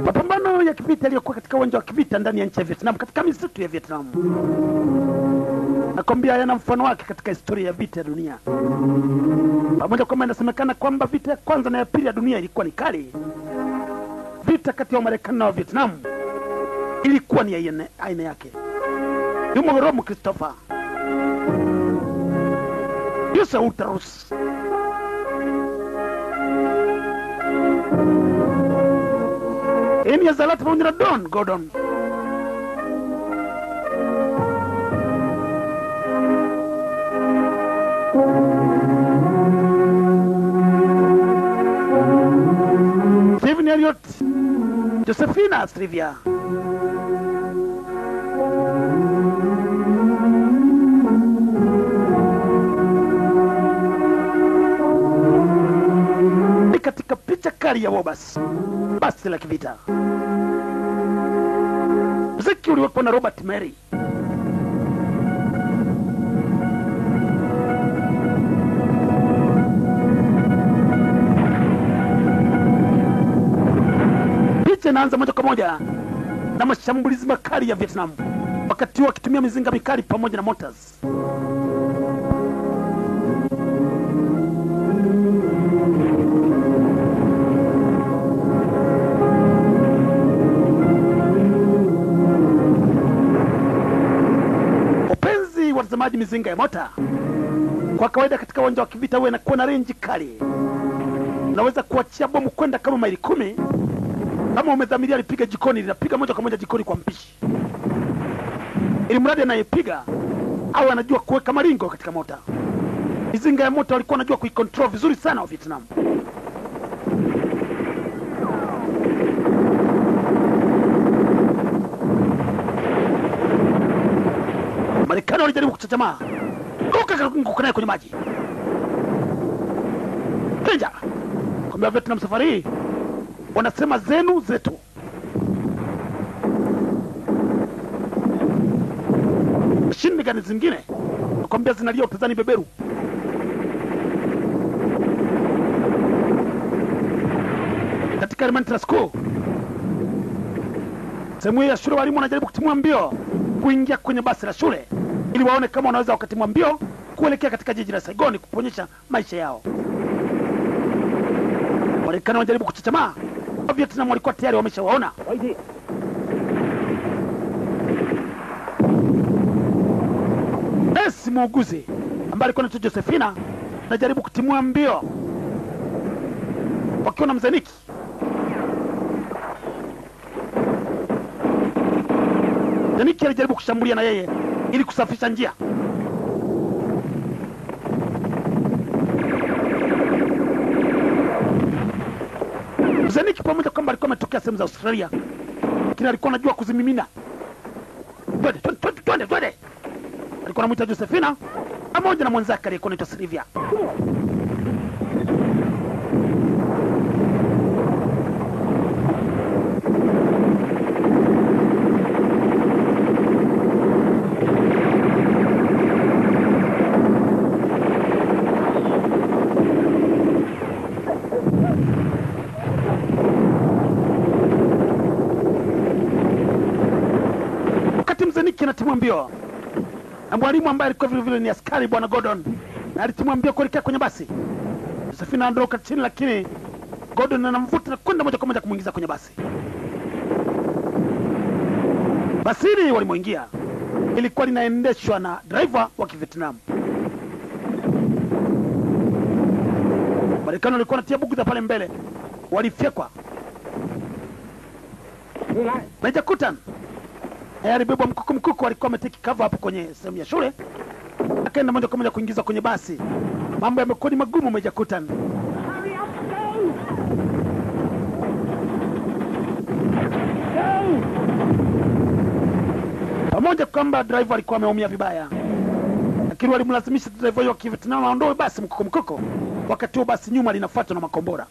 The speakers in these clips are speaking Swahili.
Mapambano ya kivita yaliyokuwa katika uwanja wa kivita ndani ya nchi ya Vietnam katika misitu ya Vietnam, nakwambia yana mfano wake katika historia ya vita ya dunia. Pamoja kwamba inasemekana kwamba vita ya kwanza na ya pili ya dunia ilikuwa ni kali, vita kati ya Marekani na Vietnam ilikuwa ni aina yake. Yumo Romo Christopher, Yusa Uterus, Enya Zalata pamoja na Don Gordon. Stephen Elliott, Josephina Strivia, ni katika picha kali ya Wobas, basi la kivita. Muziki uliwekwa na Robert Mary. Picha inaanza moja kwa moja na mashambulizi makali ya Vietnam, wakati wakitumia mizinga mikali pamoja na mortars. Upenzi watazamaji, mizinga ya mota kwa kawaida katika uwanja wa kivita huwa inakuwa na range kali. Unaweza kuachia bomu kwenda kama maili 10. Kama umedhamiria alipiga jikoni, linapiga moja kwa moja jikoni kwa mpishi, ili mradi anayepiga au anajua kuweka maringo katika mota. Mizinga ya mota walikuwa wanajua kuikontrol vizuri sana wa Vietnam. Marekani walijaribu kuchachamaa, kuka naye kwenye maji. Danger! Kwambia Vietnam safari hii wanasema zenu zetu. Mashini gani zingine nakwambia zinalia utazani beberu. Katika elementary school, sehemu ya shule, walimu wanajaribu kutimua mbio kuingia kwenye basi la shule ili waone kama wanaweza wakatimua mbio kuelekea katika jiji la Saigon kuponyesha maisha yao. Marekani wanajaribu kuchachamaa, Vietnam walikuwa tayari wameshawaona. Esi muuguzi ambaye alikuwa anaitwa Josephina anajaribu kutimua mbio wakiwa na mzaniki. Mzaniki alijaribu kushambulia na yeye ili kusafisha njia. Mzaniki pamoja kwamba alikuwa ametokea sehemu za Australia, lakini alikuwa anajua kuzimimina. Twende. Alikuwa anamuita Josephina pamoja na mwenzake aliyekuwa anaitwa Sylvia. Mzaniki anatimua mbio na mwalimu ambaye alikuwa vile vile ni askari, bwana Gordon, na alitimua mbio kuelekea kwenye basi. Josephina anaondoka chini, lakini Gordon anamvuta na kwenda moja kwa moja kumuingiza kwenye basi. Basi hili walimoingia ilikuwa linaendeshwa na driver wa Kivietnam. Marekani walikuwa wanatia bugudha pale mbele, walifyekwa. Meja Kutan alibebwa mkuku, alikuwa ameteki cover hapo kwenye sehemu ya shule, akaenda moja kwa moja kuingizwa kwenye basi. Mambo yamekuwa ni magumu. Meja Kutan pamoja kwamba driver alikuwa ameumia vibaya, lakini walimlazimisha driver wa Kivietnam aondoe basi mkuku. Wakati huo basi nyuma linafuatwa na makombora.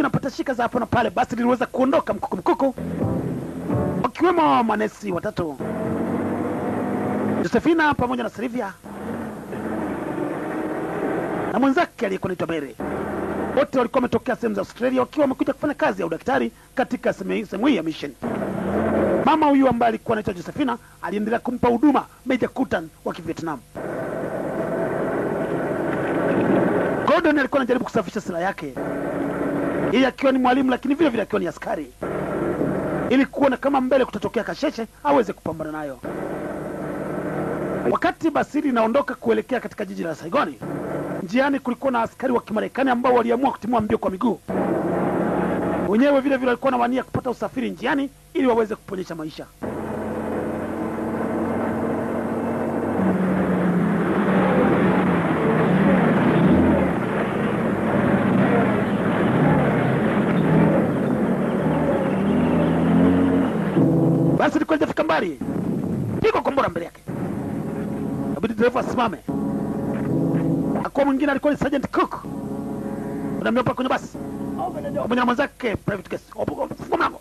zikiwa napata shika za hapo na pale, basi liliweza kuondoka mkuku, wakiwemo manesi watatu, Josephina pamoja na Silvia na mwenzake aliyekuwa anaitwa Mary. Wote walikuwa wametokea sehemu za Australia wakiwa wamekuja kufanya kazi ya udaktari katika sehemu hii ya mission. Mama huyu ambaye alikuwa anaitwa Josephina aliendelea kumpa huduma Major Kutan wa Vietnam. Gordon alikuwa anajaribu kusafisha silaha yake, yeye akiwa ni mwalimu lakini vile vile akiwa ni askari, ili kuona kama mbele kutatokea kasheshe aweze kupambana nayo. Wakati basi linaondoka kuelekea katika jiji la Saigon, njiani kulikuwa na askari wa Kimarekani ambao waliamua kutimua mbio kwa miguu. Wenyewe vile vile walikuwa na wania kupata usafiri njiani ili waweze kuponyesha maisha. Basi likuwa lijafika mbali, pigwa kombora mbele yake, inabidi dereva asimame. Kwa mwingine alikuwa ni Sergeant Cook. Unaambia hapa kwenye basi. Pamoja na mwenzake private guest. Funga mlango.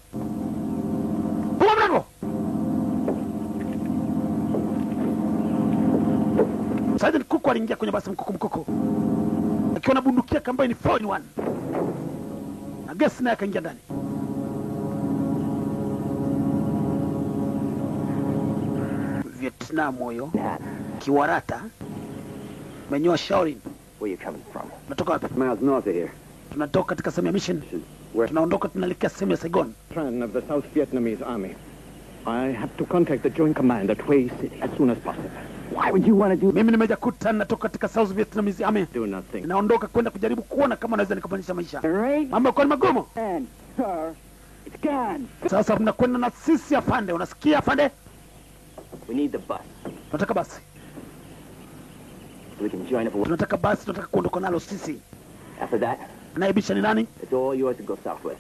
Funga mlango. Sergeant Cook aliingia kwenye basi mkuku. Akiwa na bunduki yake ambayo ni 4-in-1. Na guest naye akaingia ndani. Vietnam huyo. Kiwarata. Menyoa Shaolin. Where you coming from? Natoka wapi? Miles north of here. Tunatoka katika sehemu ya mission. Tunaondoka tunaelekea sehemu ya Saigon. Plan of the South Vietnamese army. I have to contact the Joint Command at Hue City as soon as possible. Why would you want to do? Mimi nimejakuta natoka katika South Vietnamese army. Do nothing. Naondoka kwenda kujaribu kuona kama naweza nikabadilisha maisha. Right? Mambo yako ni magumu. And sir, it's gone. Sasa tunakwenda na sisi afande. Unasikia afande? We need the bus. Tunataka basi. So we can join up. Tunataka basi, tunataka kuondoka nalo sisi. After that, Naibisha ni nani? it's all yours to go south with.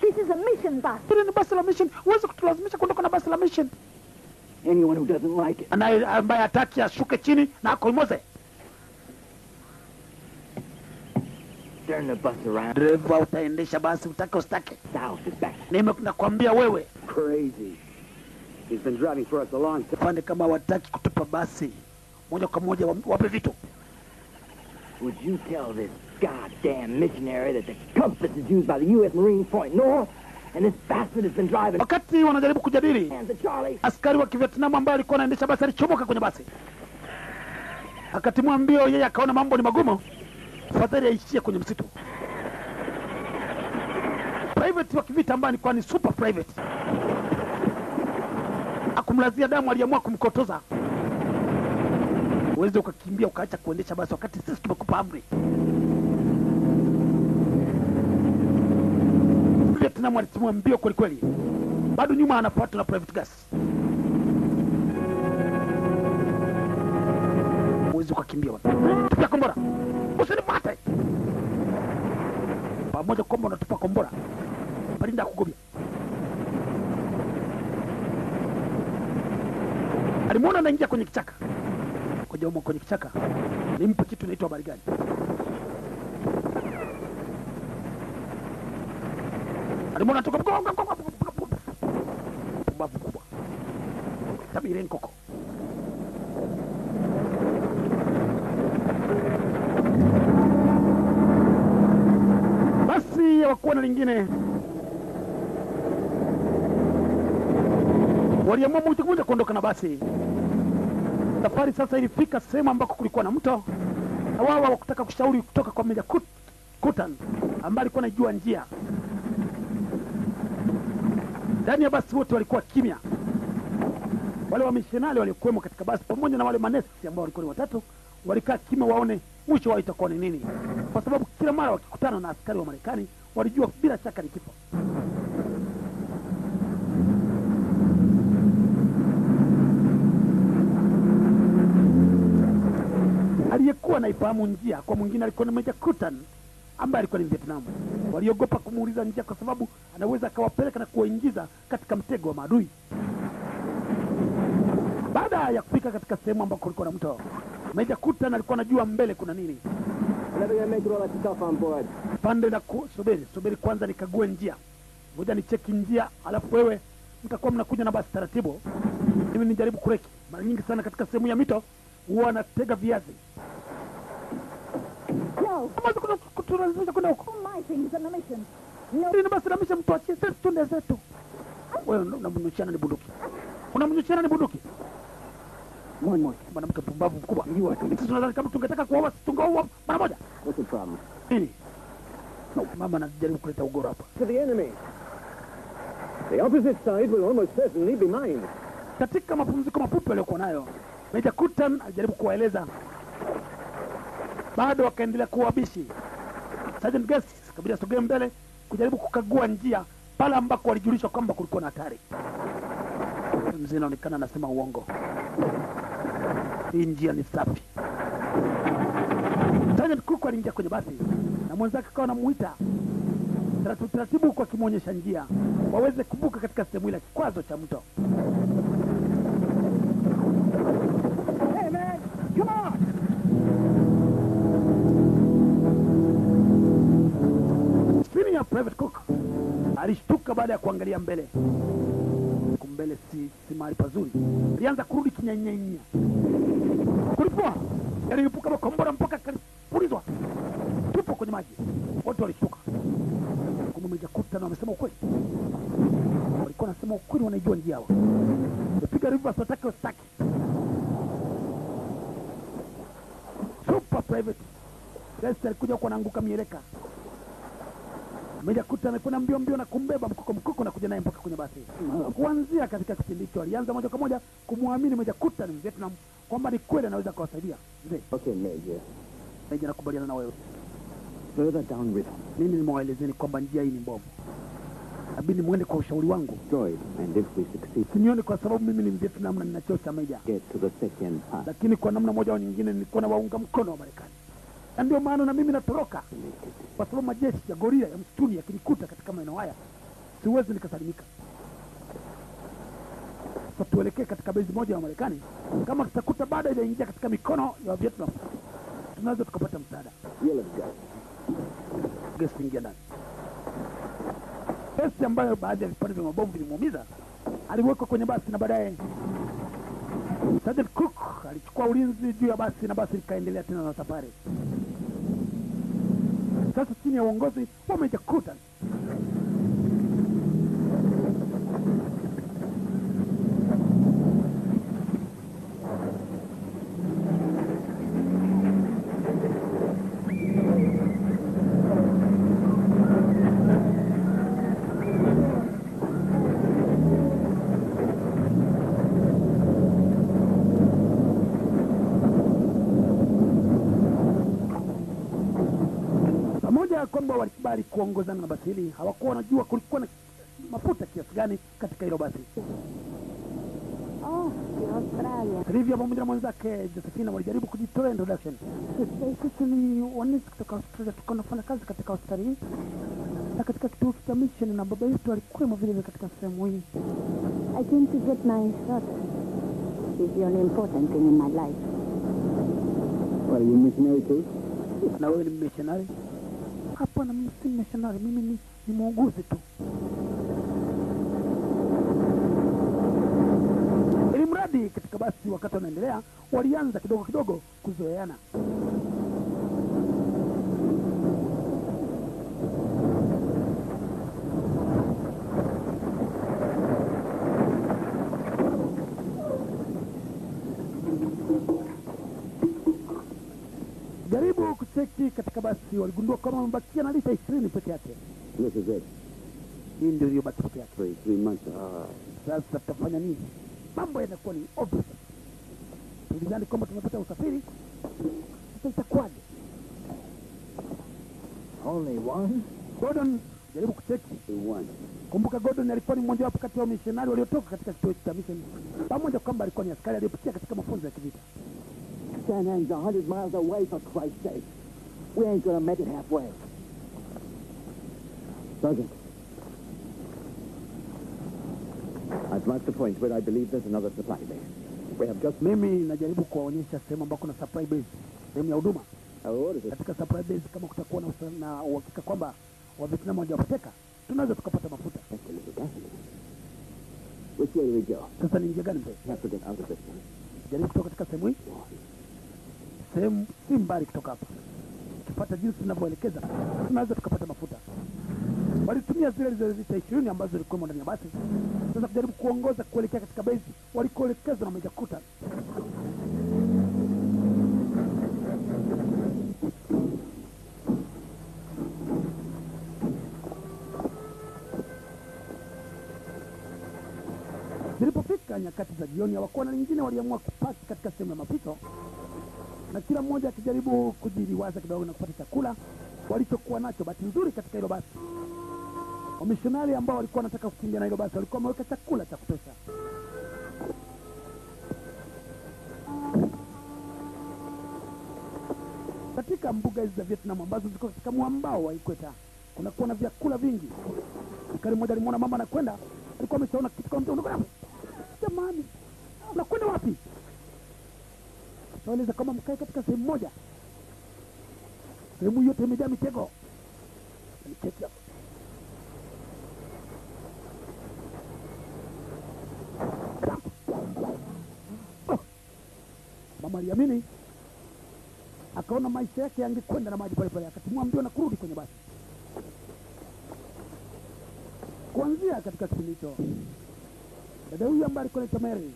This is a mission bus. Hili ni basi la mission. Huwezi kutulazimisha kuondoka na basi la mission. Anyone who doesn't like it. Ambaye hataki ashuke chini na akoimoze. Turn the bus around. Dereva utaendesha basi utake ustake. South is back. Nakwambia wewe. Crazy. He's been driving for us a long time. Afande kama wataki kutupa basi, moja kwa moja wape vitu. Would you tell this goddamn missionary that the compass is used by the U.S. Marines point north, and this bastard has been driving? Wakati wanajaribu kujadili, And the Charlie. askari wa Kivietnam ambaye alikuwa anaendesha basi alichomoka kwenye basi. Akatimua mbio, yeye akaona mambo ni magumu, afadhali aishie kwenye msitu. Private wa kivita ambaye alikuwa ni super private, akumlazia damu, aliamua kumkotoza. Uweze ukakimbia ukaacha kuendesha basi wakati sisi tumekupa amri. Vietnam alitimua mbio kweli kweli. Bado nyuma anafuata na private gas. Uweze ukakimbia bwana. Tupia kombora. Usinifuate. Pamoja kwamba unatupa kombora. Balinda kugobia. Alimuona anaingia kwenye kichaka. Kwenye kichaka. Nimpe kitu inaitwa habari gani? Alimuona toka pumbavu kubwa. Tabiri nkoko. Basi hawakuwa na lingine. Waliamua moja kuondoka na basi. Safari sasa ilifika sehemu ambako kulikuwa na mto. Na wao wakutaka kushauri kutoka kwa Major Kutan ambaye alikuwa anajua njia. Ndani ya basi wote walikuwa kimya. Wale wa missionari waliokuwemo katika basi pamoja na wale manesi ambao walikuwa ni watatu walikaa kimya waone mwisho wao itakuwa ni nini. Kwa sababu kila mara wakikutana na askari wa Marekani walijua bila shaka ni kifo. Aliyekuwa anaifahamu njia kwa mwingine alikuwa ni Major Kutan ambaye alikuwa ni Vietnam. Waliogopa kumuuliza njia kwa sababu anaweza akawapeleka na kuwaingiza katika mtego wa maadui. Baada ya kufika katika sehemu ambako kulikuwa na mto, Major Kutan alikuwa anajua mbele kuna nini. never gonna make all that stuff on board. Pande na subiri kwanza nikague njia. Ngoja nicheki njia, alafu wewe mtakuwa mnakuja na basi taratibu. Mimi nijaribu kureki. Mara nyingi sana katika sehemu ya mito huwa anatega viazi. No. Kama kutulazimisha kwenda huko. All my things on the mission. Ndio basi namisha mtu achie sisi tunde zetu. Wewe unamnyushana ni bunduki. Unamnyushana ni bunduki. One. Mwanamke pumbavu mkubwa. You Tunadhani kama tungetaka kuoa tungeoa mara moja. What's the problem? Nini? No, mama anajaribu kuleta ugoro hapa. To the enemy. The opposite side will almost certainly be mine. Katika mapumziko mafupi aliyokuwa nayo, Meja Kutan alijaribu kuwaeleza. Bado wakaendelea kuwabishi. Sergeant Guest kabla asogee mbele kujaribu kukagua njia pale ambako walijulishwa kwamba kulikuwa na hatari. Mzee anaonekana anasema uongo. Hii njia ni safi. Sergeant Cook aliingia kwenye basi na mwenzake akawa anamuita taratibu kwa kimuonyesha njia waweze kuvuka katika sehemu ile kikwazo cha mto. Hey man, come on! Senior Private Cook alishtuka baada ya kuangalia mbele. Kumbele si mahali pazuri. Alianza kurudi kinyanyanya. Kulipua. Yalipuka makombora mpaka kalipulizwa. Tupo kwenye maji. Wote walishtuka. Kumbe Meja Kutan wamesema ukweli. Walikuwa wanasema ukweli, wanaijua njia yao. Wapiga rivers watake wasitaki. Super Private Guest alikuja huko anaanguka mieleka. Meja Kutan alikuwa mbio na kumbeba mkuko na kuja naye mpaka kwenye basi. Kuanzia katika kipindi hicho alianza moja kwa moja kumwamini Meja Kutan Vietnam kwamba ni kweli anaweza kuwasaidia. Mzee. Okay, Major. Meja, nakubaliana na wewe. Further downriver. Mimi nimewaelezeni kwamba njia hii ni mbovu. Abini muende kwa ushauri wangu. Destroyed, and if we succeed, Sinioni kwa sababu mimi ni Vietnam na ninachocha Meja. get to the second pass. Lakini kwa namna moja au nyingine nilikuwa na waunga mkono wa Marekani. Na ndio maana na mimi natoroka. Kwa sababu majeshi ya gorila ya msituni yakinikuta katika maeneo haya, siwezi nikasalimika. Sasa tuelekee katika base moja ya Marekani. Kama tutakuta baada ya ingia katika mikono ya Vietnam, tunaweza tukapata msaada. You'll have got. Guest ingia ndani. Guest ambayo baadhi ya vipande vya mabomu vilimuumiza aliwekwa kwenye basi na baadaye Sergeant Cook alichukua ulinzi juu ya basi na basi likaendelea tena na safari. Sasa chini ya uongozi wa Meja Kutan. Kwamba walikubali kuongozana na basi hili, hawakuwa wanajua kulikuwa na mafuta kiasi gani katika hilo basi. Oh, Australia. Trivia pamoja na mwenzake Josephina walijaribu kujitoa introduction. Sisi ni wanisi kutoka Australia, tuko nafanya kazi katika Australia na katika kituo cha mission, na baba yetu alikuwa vile katika sehemu hii. I came to get my shot. It's an important thing in my life. Well, you missionary too? Na wewe ni missionary? Hapana, mimi si missionary, mimi ni muuguzi tu. Ili mradi katika basi wakati wanaendelea, walianza kidogo kuzoeana. Jaribu kucheki katika basi, waligundua kama wamebakia na lita 20 peke yake. This is it. Hii ndio iliyobaki peke yake. 3 months. Sasa tutafanya nini? Mambo yanakuwa ni obvious. Tulidhani kwamba tumepata usafiri. Sasa itakuwaje? Only one? Gordon, jaribu kucheki. One. Kumbuka Gordon alikuwa ni mmoja wapo kati ya wamishonari waliotoka katika kituo cha mission. Pamoja kwamba alikuwa ni askari aliyepitia katika mafunzo ya kivita. Sanang's 100 miles away, for Christ's sake. We ain't gonna make it halfway. Sergeant. I've marked the point where I believe there's another supply base. We have just... Mimi najaribu kuwaonyesha sehemu ambako kuna supply base, sehemu ya huduma. katika supply base, kama kutakuwa na uhakika kwamba wa Vietnam hawajapoteka, tunaweza tukapata mafuta. Which way do we go? Sasa ni njia gani mzee? We have to get out of this one. Jaribu kutoka katika sehemu hii. Sehemu si mbali kutoka hapa. Tukipata jinsi tunavyoelekeza, tunaweza tukapata mafuta. Walitumia zile lita 20 ambazo zilikuwa ndani ya basi. Sasa kujaribu kuongoza kuelekea katika base walikoelekezwa na Major Kutan. Zilipofika nyakati za jioni, hawakuwa na lingine, waliamua kupaki katika sehemu ya mapito, na kila mmoja akijaribu kujiliwaza kidogo na kupata chakula walichokuwa nacho. Bahati nzuri katika hilo basi, wamishonari ambao walikuwa wanataka kukimbia na hilo basi walikuwa wameweka chakula cha kutosha. Katika mbuga hizi za Vietnam ambazo ziko katika mwambao wa Ikweta, kunakuwa na vyakula vingi. Mkari mmoja alimuona mama anakwenda, alikuwa ameshaona kitu kama mtu, jamani, unakwenda wapi? Naeleza kama mkae katika sehemu moja. Sehemu yote imejaa mitego. Nicheki hapo. Mama aliamini, akaona maisha yake yangekwenda na maji pale pale, akatimua mbio na kurudi kwenye basi. Kuanzia katika kipindi hicho, dada huyu ambaye alikuwa anaitwa Mary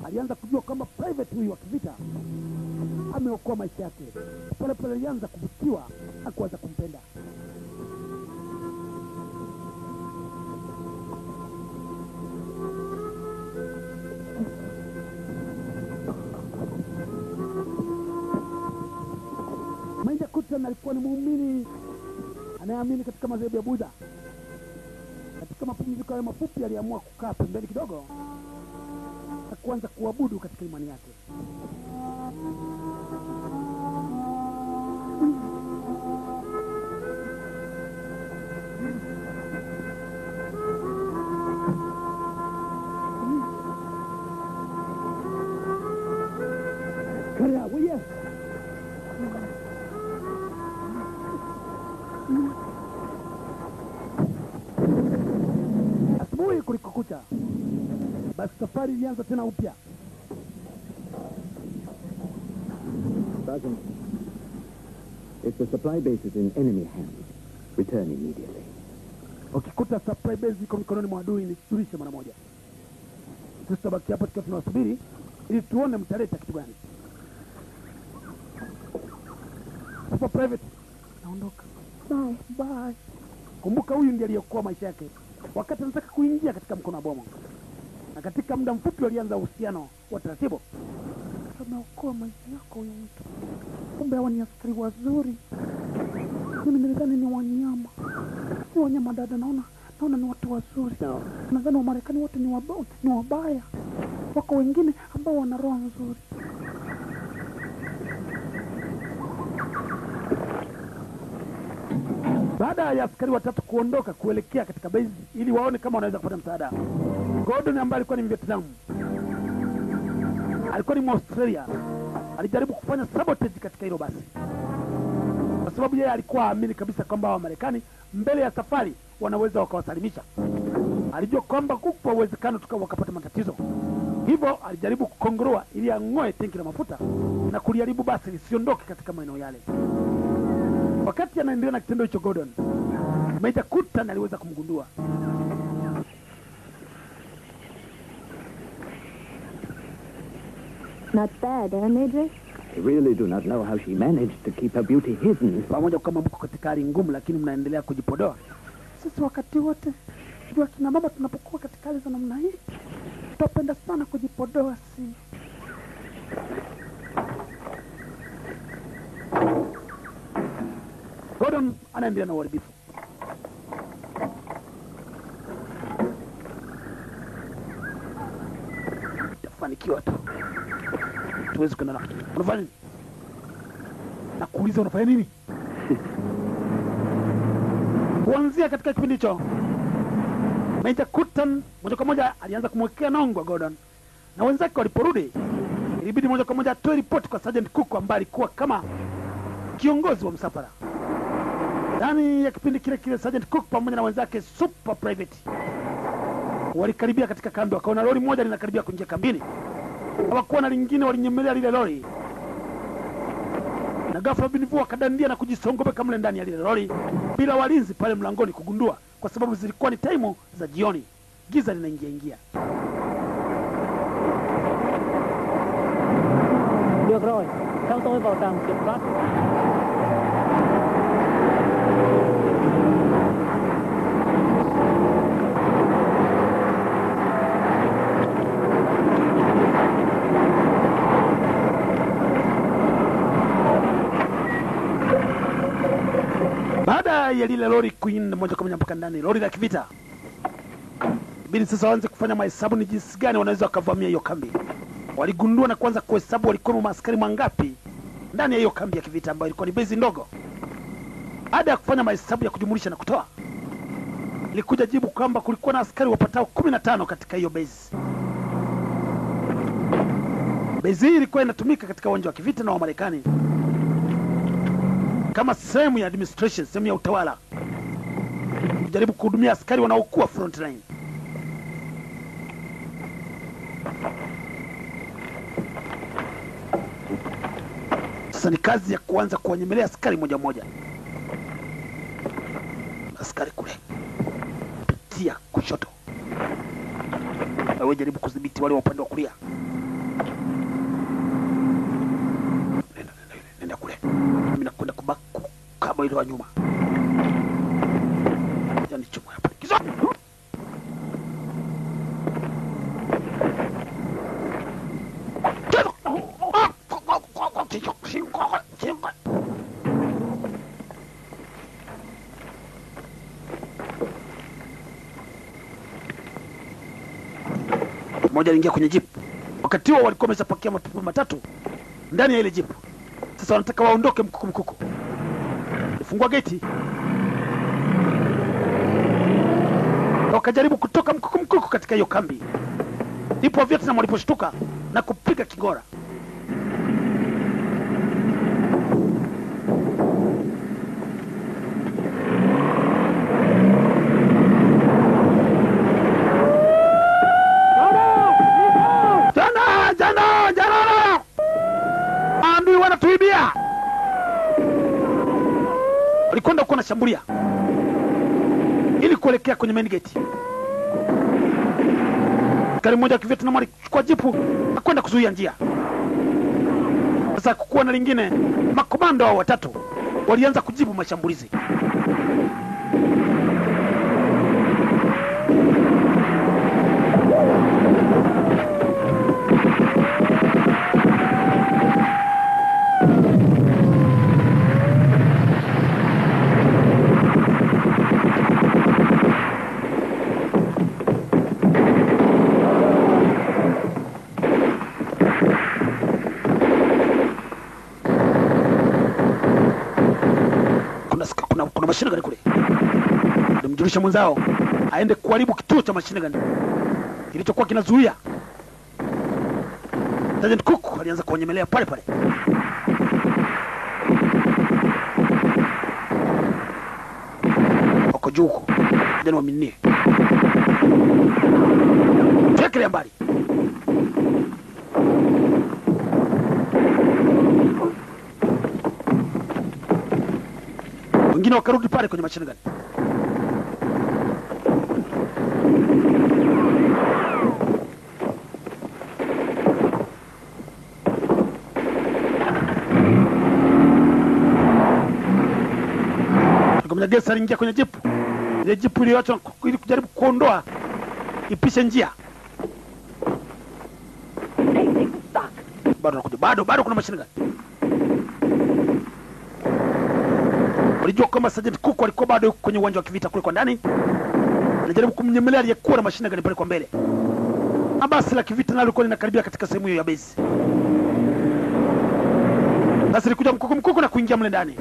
alianza kujua kwamba private huyu wa kivita ameokoa maisha yake. Pale pale alianza kuvutiwa na kuanza kumpenda. Major Kutan alikuwa ni muumini anayeamini katika madhehebu ya Buddha. Katika mapumziko ya mafupi aliamua kukaa pembeni kidogo na kuanza kuabudu katika imani yake. Karia, wewe. Asubuhi kulikokucha, basi safari ilianza tena upya. Sergeant, if the supply base is in enemy hands, return immediately. Ukikuta supply base iko mikononi mwa adui, nijulishe mara moja. Tutabaki hapa tukiwa tunasubiri ili tuone mtaleta kitu gani. Hapo private, naondoka. Bye. Kumbuka huyu ndiye aliyokoa maisha yake wakati anataka kuingia katika mkono wa bomu, na katika muda mfupi walianza uhusiano wa taratibu. Ameokoa maisha yako huyu mtu, kumbe hawa ni askari wazuri. Mimi nilidhani ni wanyama. Si wanyama dada, naona ni watu wazuri. Nadhani wa Marekani wote ni wabaya. Wako wengine ambao wana roho nzuri. Baada ya askari watatu kuondoka kuelekea katika base ili waone kama wanaweza kupata msaada, Gordon ambaye alikuwa ni Vietnam, alikuwa ni Australia, alijaribu kufanya sabotage katika hilo basi, kwa sababu yeye alikuwa aamini kabisa kwamba wa Marekani mbele ya safari wanaweza wakawasalimisha. Alijua kwamba kupo uwezekano wakapata matatizo, hivyo alijaribu kukongoroa ili ang'oe tenki la mafuta na kuliharibu basi lisiondoke katika maeneo yale. Wakati anaendelea na kitendo hicho, Gordon, Major Kutan aliweza kumgundua. Not bad, eh, Major? I really do not know how she managed to keep her beauty hidden. Pamoja kama mko katika hali ngumu, lakini mnaendelea kujipodoa. Sisi wakati wote jua kina mama tunapokuwa katika hali za namna hii, tutapenda sana kujipodoa, si? Gordon anaendelea na uharibifu. Tafanikiwa tu. Tuwezi kwenda na. Unafanya nini? Nakuuliza unafanya nini? Kuanzia katika kipindi hicho, Major Kutan moja kwa moja alianza kumwekea nongo Gordon. Na wenzake waliporudi, ilibidi moja kwa moja atoe ripoti kwa Sergeant Cook ambaye alikuwa kama kiongozi wa msafara. Ndani ya kipindi kile kile Sergeant Cook pamoja na wenzake super private walikaribia katika kambi, wakaona lori moja linakaribia kuingia kambini. Hawakuwa na lingine, walinyemelea lile lori. Na ghafla Binivu wakadandia na kujisongobeka mle ndani ya lile lori bila walinzi pale mlangoni kugundua, kwa sababu zilikuwa ni taimu za jioni. Giza linaingia. Được rồi, theo tôi vào trạm kiểm soát. Baada ya lile lori kuingia moja kwa moja mpaka ndani, lori la kivita, bili sasa waanze kufanya mahesabu ni jinsi gani wanaweza wakavamia hiyo kambi. Waligundua na kuanza kuhesabu walikuwa maaskari mangapi ndani ya hiyo kambi ya kivita ambayo ilikuwa ni base ndogo. Baada ya kufanya mahesabu ya kujumulisha na kutoa, ilikuja jibu kwamba kulikuwa na askari wapatao 15 katika hiyo base. Base hii ilikuwa inatumika katika uwanja wa kivita na Wamarekani kama sehemu ya administration, sehemu ya utawala, kujaribu kuhudumia askari wanaokuwa front line. Sasa ni kazi ya kuanza kuwanyemelea askari moja moja. Askari kule pitia kushoto, wewe jaribu kudhibiti wale wa upande wa kulia. Nenda kule, mimi nakwenda kubaku kama ile wa nyuma. Yani chuma hapa kizo. Mmoja aliingia kwenye jeep. Wakati huo walikuwa wameshapakia mapipa matatu ndani ya ile jeep. Sasa wanataka waondoke mkuku. Fungua geti. Wakajaribu kutoka mkuku katika hiyo kambi. Ndipo Vietnam waliposhtuka na kupiga kingora. Jana! Ambi wanatuibia. Walikwenda huko na shambulia ili kuelekea kwenye main gate. Askari mmoja wa Vietnam alichukua jipu na kwenda kuzuia njia. Sasa kukuwa na lingine, makomando hao watatu walianza kujibu mashambulizi. Kuna mashine gani kule? Alimjulisha mwenzao aende kuharibu kituo cha mashine gani kilichokuwa kinazuia. Sergeant Cook alianza kuwanyemelea pale. Wako juu huko. Jana waminie. Tekele mbali. Wengine wakarudi pale kwenye mashine gani. Kwa gesi aliingia kwenye jipu. Ile jipu iliyoachwa ili kujaribu kuondoa ipishe njia. Bado kuna mashine gani. Walijua kwamba Sergeant Cook alikuwa bado kwenye uwanja wa kivita kule kwa ndani. Anajaribu kumnyemelea aliyekuwa na mashine gani pale kwa mbele. Basi la kivita nalo lilikuwa linakaribia katika sehemu hiyo ya base. Basi likuja mkuku na kuingia mle ndani.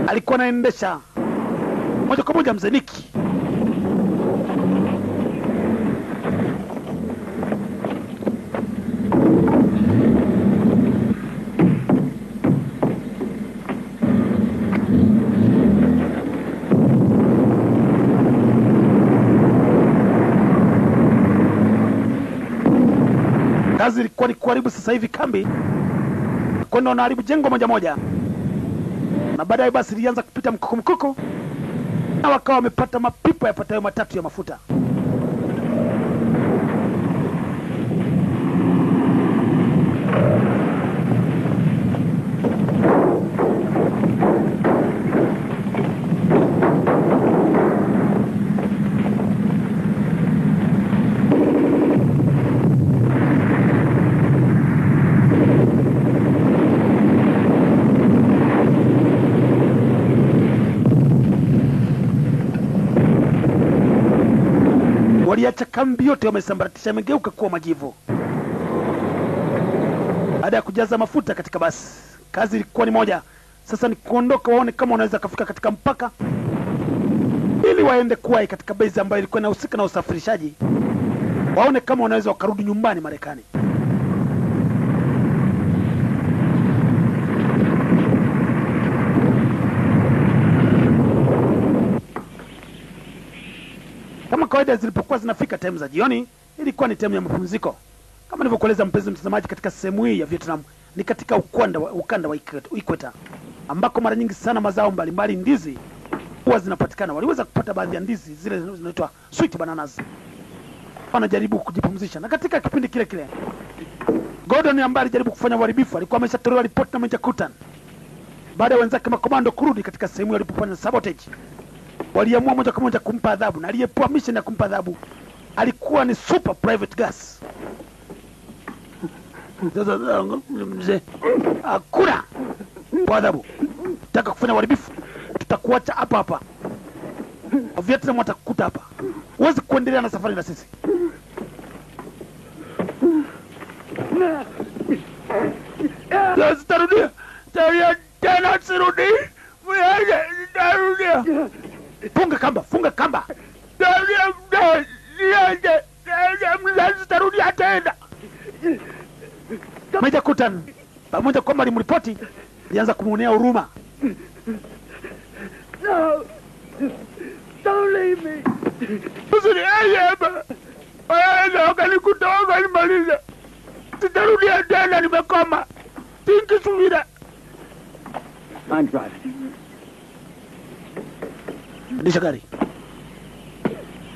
Alikuwa anaendesha moja kwa moja mzee Niki. Kazi ilikuwa ni kuharibu sasa hivi kambi, kwenda wanaharibu jengo moja moja, na baadaye basi ilianza kupita mkuku, na wakawa wamepata mapipa yapatayo 3 ya mafuta. Waliacha kambi yote wamesambaratisha, imegeuka kuwa majivu. Baada ya kujaza mafuta katika basi, kazi ilikuwa ni moja. Sasa ni kuondoka, waone kama wanaweza kufika katika mpaka, ili waende kuwai katika base ambayo ilikuwa inahusika na usafirishaji, waone kama wanaweza wakarudi nyumbani Marekani. Kama kawaida zilipokuwa zinafika time za jioni, ilikuwa ni time ya mapumziko. Kama nilivyokueleza mpenzi mtazamaji, katika sehemu hii ya Vietnam ni katika ukanda wa Ikweta, ambako mara nyingi sana mazao mbalimbali, ndizi huwa zinapatikana. Waliweza kupata baadhi ya ndizi zile zinaitwa sweet bananas. Wanajaribu kujipumzisha, na katika kipindi kile kile Gordon ambaye alijaribu kufanya uharibifu alikuwa ameshatolewa ripoti na Major Kutan. Baada ya wenzake makomando kurudi katika sehemu walipofanya sabotage, waliamua moja kwa moja kumpa adhabu, na aliyepewa mission ya kumpa adhabu alikuwa ni super private gas. Mzee, hakuna kwa adhabu. Taka kufanya uharibifu, tutakuacha hapa hapa. Vietnam watakukuta hapa. Huwezi kuendelea na safari na sisi. Sitarudia. Tena sirudi. Sitarudia. Funga kamba. Sitarudia tena. Major Kutan pamoja kwamba alimripoti, alianza kumuonea huruma. No! Don't leave me! Ukanikutoka nimaliza. Sitarudia tena, nimekoma. Tinki subira. I'm driving. Endesha gari.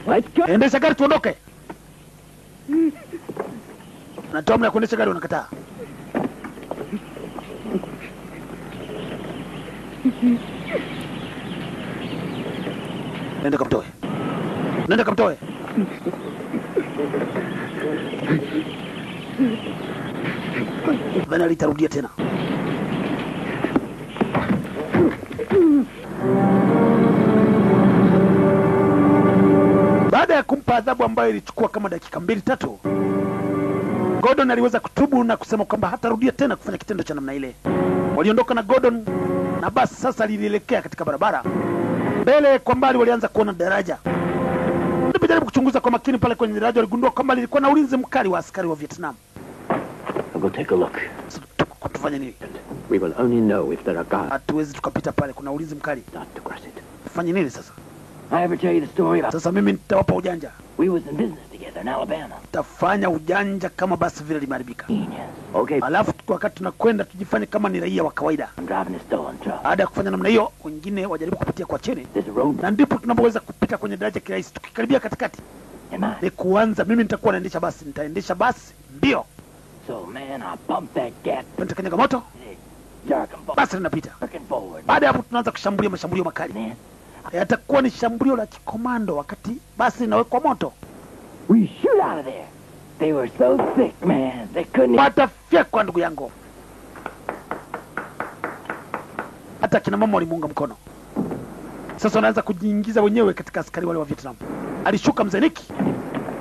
Let's go! Endesha gari tuondoke. Natoa amri ya kuendesha gari, unakataa. Nenda kamtoe. Bana alitarudia tena. Baada ya kumpa adhabu ambayo ilichukua kama dakika 2-3, Gordon aliweza kutubu na kusema kwamba hatarudia tena kufanya kitendo cha namna ile. Waliondoka na Gordon, na basi sasa lilielekea katika barabara. Mbele kwa mbali walianza kuona daraja. Walipojaribu kuchunguza kwa makini pale kwenye daraja, waligundua kwamba lilikuwa na ulinzi mkali wa askari wa Vietnam. I'll go take a look. Tufanye nini? We will only know if there are guards. Hatuwezi tukapita pale, kuna ulinzi mkali. Not to cross it. Tufanye nini sasa? I ever tell you the story about... Sasa mimi nitawapa ujanja. We was in business together in Alabama. Tafanya ujanja kama basi vile limeharibika. Genius. Okay, Alafu wakati tunakwenda tujifanye kama ni raia wa kawaida. I'm driving a stolen truck. Baada ya kufanya namna hiyo, wengine wajaribu kupitia kwa chini. There's a road... Na ndipo tunapoweza kupita kwenye daraja kirahisi. Tukikaribia katikati, Am I? ni kuanza mimi nitakuwa naendesha basi. Nitaendesha basi mbio. So, man, I pumped that gas. Nitakanyaga moto, basi linapita. Forward. Baada ya hapo tunaanza kushambulia mashambulio makali. Man, Yatakuwa ni shambulio la kikomando wakati basi linawekwa moto. we shoot out of there. They were so thick, man. They couldn't... Watafyekwa ndugu yangu. Hata kina mama walimuunga mkono. Sasa wanaanza kujiingiza wenyewe katika askari wale wa Vietnam. Alishuka mzee Niki,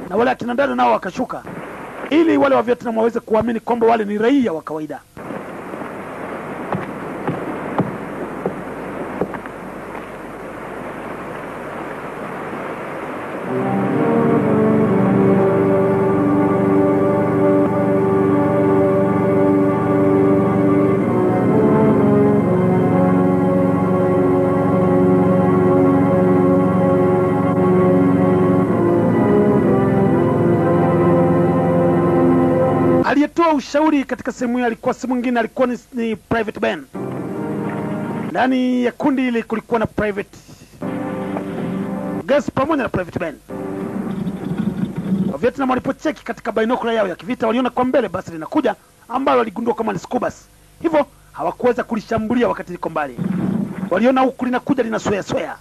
na wale akina dada nao wakashuka, ili wale wa Vietnam waweze kuamini kwamba wale ni raia wa kawaida. Aliyetoa ushauri katika sehemu hiyo alikuwa si mwingine, alikuwa ni Private Ben. Ndani ya kundi hili kulikuwa na Private Gus pamoja na Private Ben. Wa Vietnam walipocheki katika binocular yao ya kivita waliona kwa mbele basi linakuja ambalo waligundua kama ni Scubas. Hivyo hawakuweza kulishambulia wakati liko mbali. Waliona huku linakuja linaswea swea.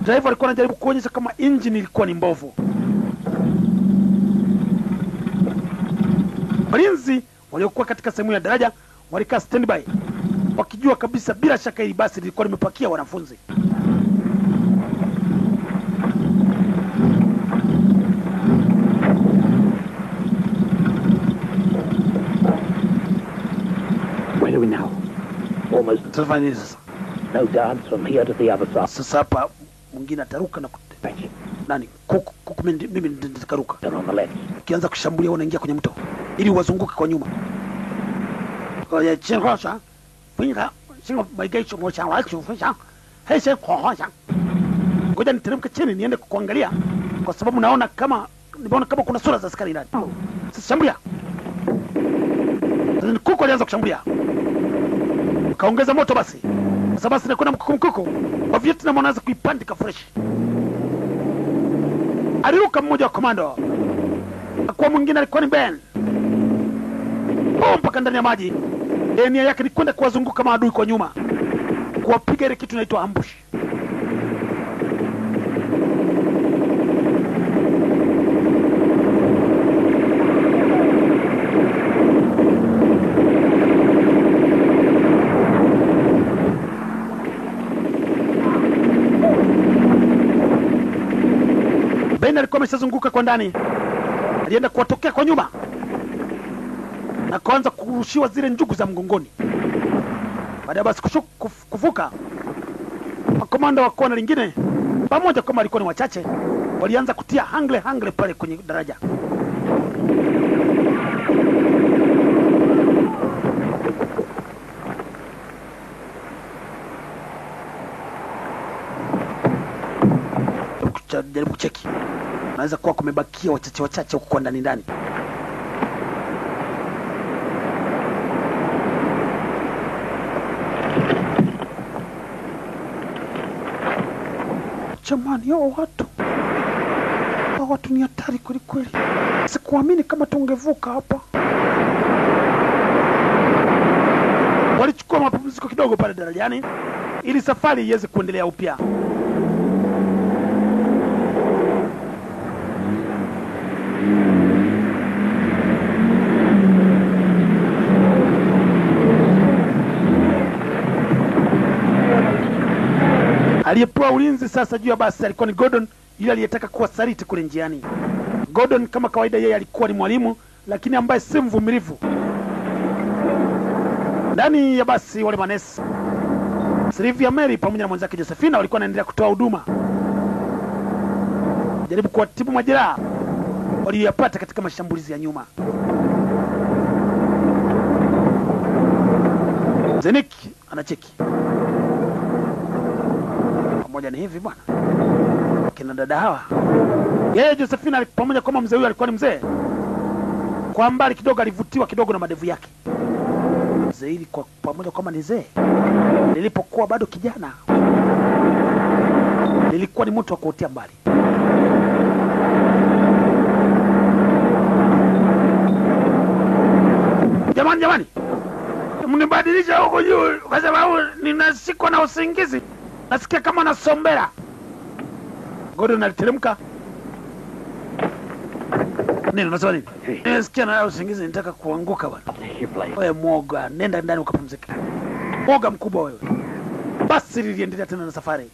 Driver alikuwa anajaribu kuonyesha kama engine ilikuwa ni mbovu. Walinzi waliokuwa katika sehemu ya daraja walikaa standby wakijua kabisa bila shaka hili basi lilikuwa limepakia wanafunzi. Where do we now? Almost Tutafanya nini sasa? no guards from here to the other side. Sasa hapa mwingine ataruka na nani? Kuku mimi nitakaruka. Then on the left. Ukianza kushambulia unaingia kwenye mto ili wazunguke kwa nyuma. Kwa hiyo chengosa, pinga, singo maigesho mocha watu fanya. Hese kwa. Ngoja niteremke chini niende kuangalia kwa sababu nimeona kama kuna sura za askari ndani. Sasa shambulia. Sasa kuku alianza kushambulia. Kaongeza moto basi. Sasa basi nakwenda mkuku. Wa Vietnam wanaanza kuipandika fresh. Aliruka mmoja wa komando. Kwa mwingine alikuwa ni Ben. Mpaka ndani ya maji. Nia yake ni kwenda kuwazunguka maadui kwa nyuma. Kuwapiga ile kitu inaitwa ambush. Ben alikuwa ameshazunguka kwa ndani. Alienda kuwatokea kwa nyuma na kuanza kurushiwa zile njugu za mgongoni. Baada ya basi kuvuka, makomanda wa kona lingine pamoja kama walikuwa ni wachache walianza kutia hangle pale kwenye daraja. Jaribu kucheki. Naweza kuwa kumebakia wachache huko ndani. Jamani, hao watu ni hatari kweli kweli. Sikuamini kama tungevuka hapa. Walichukua mapumziko kidogo pale darajani ili safari iweze kuendelea upya. Aliyepewa ulinzi sasa juu ya basi alikuwa ni Gordon, yule aliyetaka kuwa saliti kule njiani. Gordon kama kawaida yeye alikuwa ni mwalimu lakini ambaye si mvumilivu. Ndani ya basi wale manesi Sylvia Mary pamoja na mwenzake Josephina walikuwa wanaendelea kutoa huduma. Jaribu kuwatibu majeraha waliyopata katika mashambulizi ya nyuma. Zenik anacheki. Pamoja ni hivi bwana. Kina dada hawa. Yeye Josephina pamoja kama mzee huyu alikuwa ni mzee. Kwa mbali kidogo alivutiwa kidogo na madevu yake. Mzee hili kwa pamoja kama ni mzee. Nilipokuwa bado kijana. Nilikuwa ni mtu wa kuotea mbali. Jamani. Mnibadilisha huko juu kwa sababu ninasikwa na usingizi. Nasikia kama nasombera. Gordon aliteremka. Nini unasema nini? Nasikia na usingizi nitaka kuanguka bwana. Wewe mwoga, nenda ndani ukapumzike. Mwoga mkubwa wewe. Basi liliendelea tena na safari.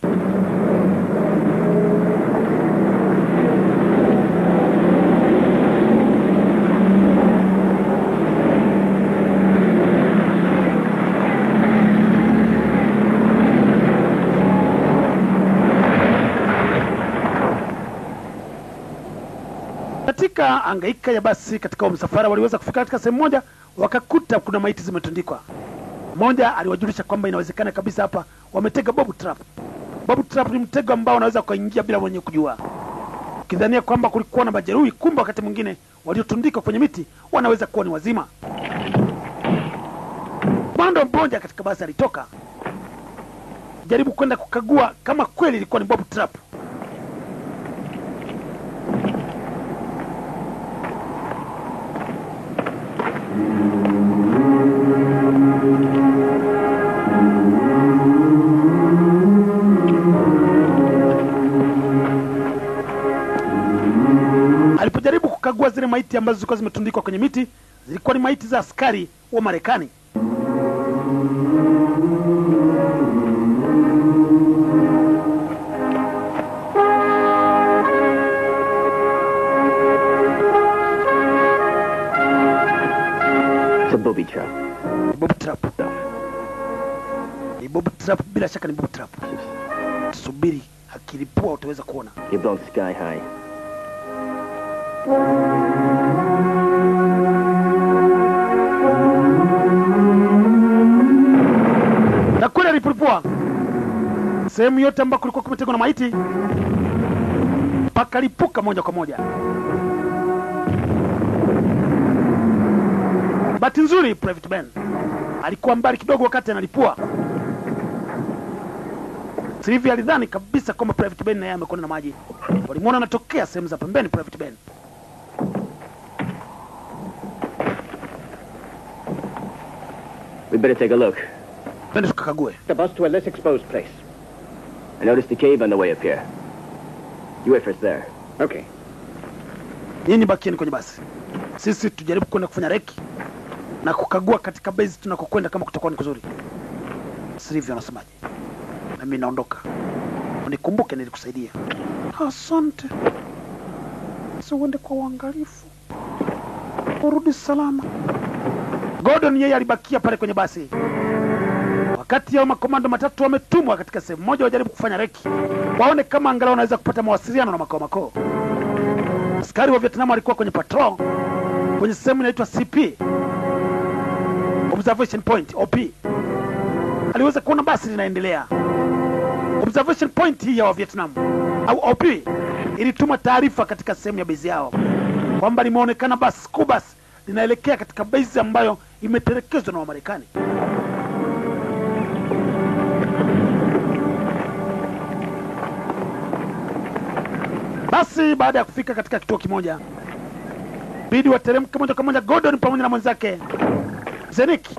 Katika angaika ya basi katika msafara waliweza kufika katika sehemu moja wakakuta kuna maiti zimetundikwa. Mmoja aliwajulisha kwamba inawezekana kabisa hapa wametega bob trap. Bob trap ni mtego ambao unaweza kuingia bila mwenye kujua. wakidhania kwamba kulikuwa na majeruhi, kumbe wakati mwingine waliotundikwa kwenye miti wanaweza kuwa ni wazima. Komando mmoja katika basi alitoka jaribu kwenda kukagua kama kweli ilikuwa ni Bob Trap. Alipojaribu kukagua zile maiti ambazo zilikuwa zimetundikwa kwenye miti, zilikuwa ni maiti za askari wa Marekani. It's a booby trap. Bob Trap. Ni Bob Trap, bila shaka ni Bob Trap. Subiri, akilipua utaweza kuona. You blown sky high. Na kweli alipulipua sehemu yote ambako kulikuwa kumetegwa na maiti, pakalipuka moja kwa moja. Bahati nzuri Private Ben alikuwa mbali kidogo wakati analipua. Sylvia alidhani kabisa kwamba Private Ben naye amekona na maji. Walimwona anatokea sehemu za pembeni Private Ben. We better take a look. Twende tukakague. The bus to a less exposed place. I noticed the cave on the way up here. You wait for us there. Okay. Nyinyi bakieni kwenye basi. Sisi tujaribu kwenda kufanya reki na kukagua katika base tunakokwenda kama kutakuwa ni kuzuri. Sylvia anasemaje? Na mimi naondoka. Unikumbuke nilikusaidia. Asante. Uende kwa uangalifu. Urudi salama. Gordon yeye alibakia pale kwenye basi. Wakati yao makomando matatu wametumwa katika sehemu moja wajaribu kufanya reki, waone kama angalau wanaweza kupata mawasiliano na makao makuu. Askari wa Vietnam walikuwa kwenye patrol kwenye sehemu inaitwa CP, Observation Point, OP. Aliweza kuona basi linaendelea. Observation Point hii ya wa Vietnam au OP ilituma taarifa katika sehemu ya base yao kwamba limeonekana basi kubas linaelekea katika base ambayo imetelekezwa na Wamarekani. Basi baada ya kufika katika kituo kimoja, bidi wateremke moja kwa moja Gordon pamoja na mwenzake Zenik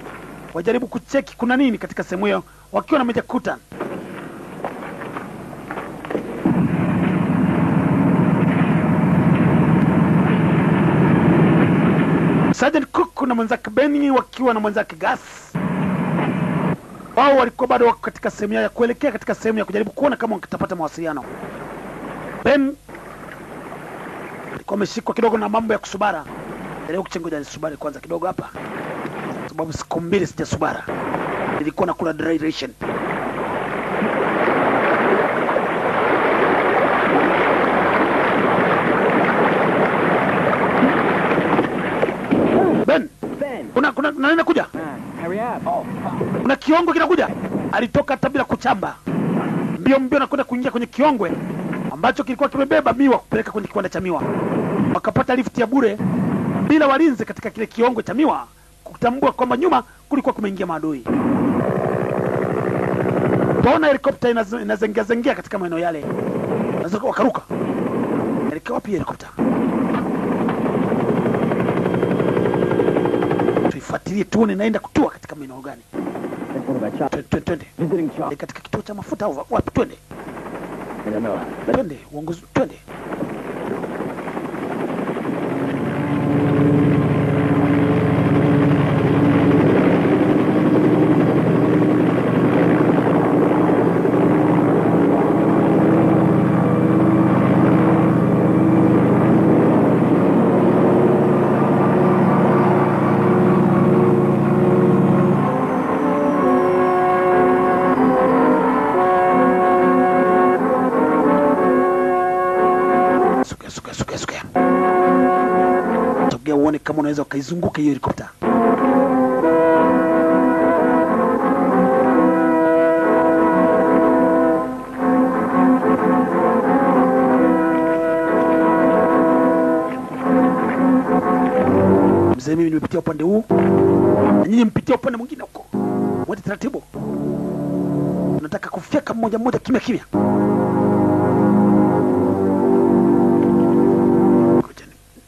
wajaribu kucheki kuna nini katika sehemu hiyo wakiwa na Meja Kutan. Sergeant Cook na mwenzake Benny wakiwa na mwenzake Gas, wao walikuwa bado wako katika sehemu ya kuelekea katika sehemu ya kujaribu kuona kama wakitapata mawasiliano. Ben alikuwa ameshikwa kidogo na mambo ya kusubara. Leo kuchengoja ni subari kwanza kidogo hapa, sababu siku mbili sijasubara, nilikuwa nakula dry ration. Ben, kuna nani kuja? Hurry up. Kuna kiongwe kinakuja. Alitoka hata bila kuchamba, mbio na kwenda kuingia kwenye kiongwe ambacho kilikuwa kimebeba miwa kupeleka kwenye kiwanda cha miwa. Wakapata lift ya bure bila walinzi katika kile kiongwe cha miwa, kutambua kwamba nyuma kulikuwa kumeingia maadui. Bona helikopta inazengea katika maeneo yale. Wakaruka. Elekea wapi helikopta? Tuifuatilie tuone naenda kutua katika maeneo gani. Twende. Katika kituo cha mafuta au wapi twende? Twende, uongozi twende. Uone kama unaweza ukaizunguka hiyo helikopta. Mzee, mimi nimepitia upande huu na nyinyi mpitia upande mwingine huko. Mwende taratibu. Nataka kufyeka mmoja mmoja kimya kimya.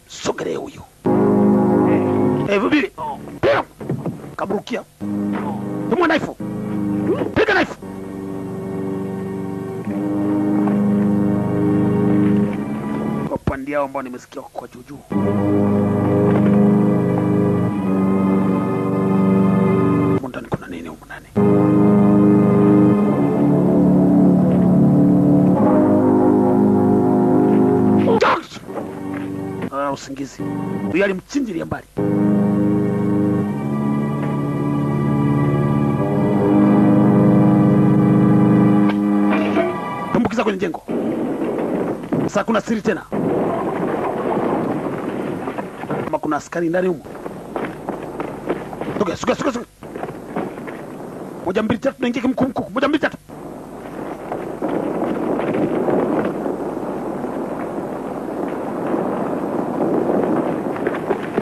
Sogelee huyu. Vipi? Piga. Kaburukia. Tumwa knife. Piga knife. Kwa pande yao ambao nimesikia kwa juu. Ndani kuna nini huko ndani? Usingizi. Huyu alimchinjilia mbali. Tumbukiza kwenye jengo. Sasa kuna siri tena. Kama kuna askari ndani humo. Suga. 1 2 3 tunaingia kimkuku. 1 2 3.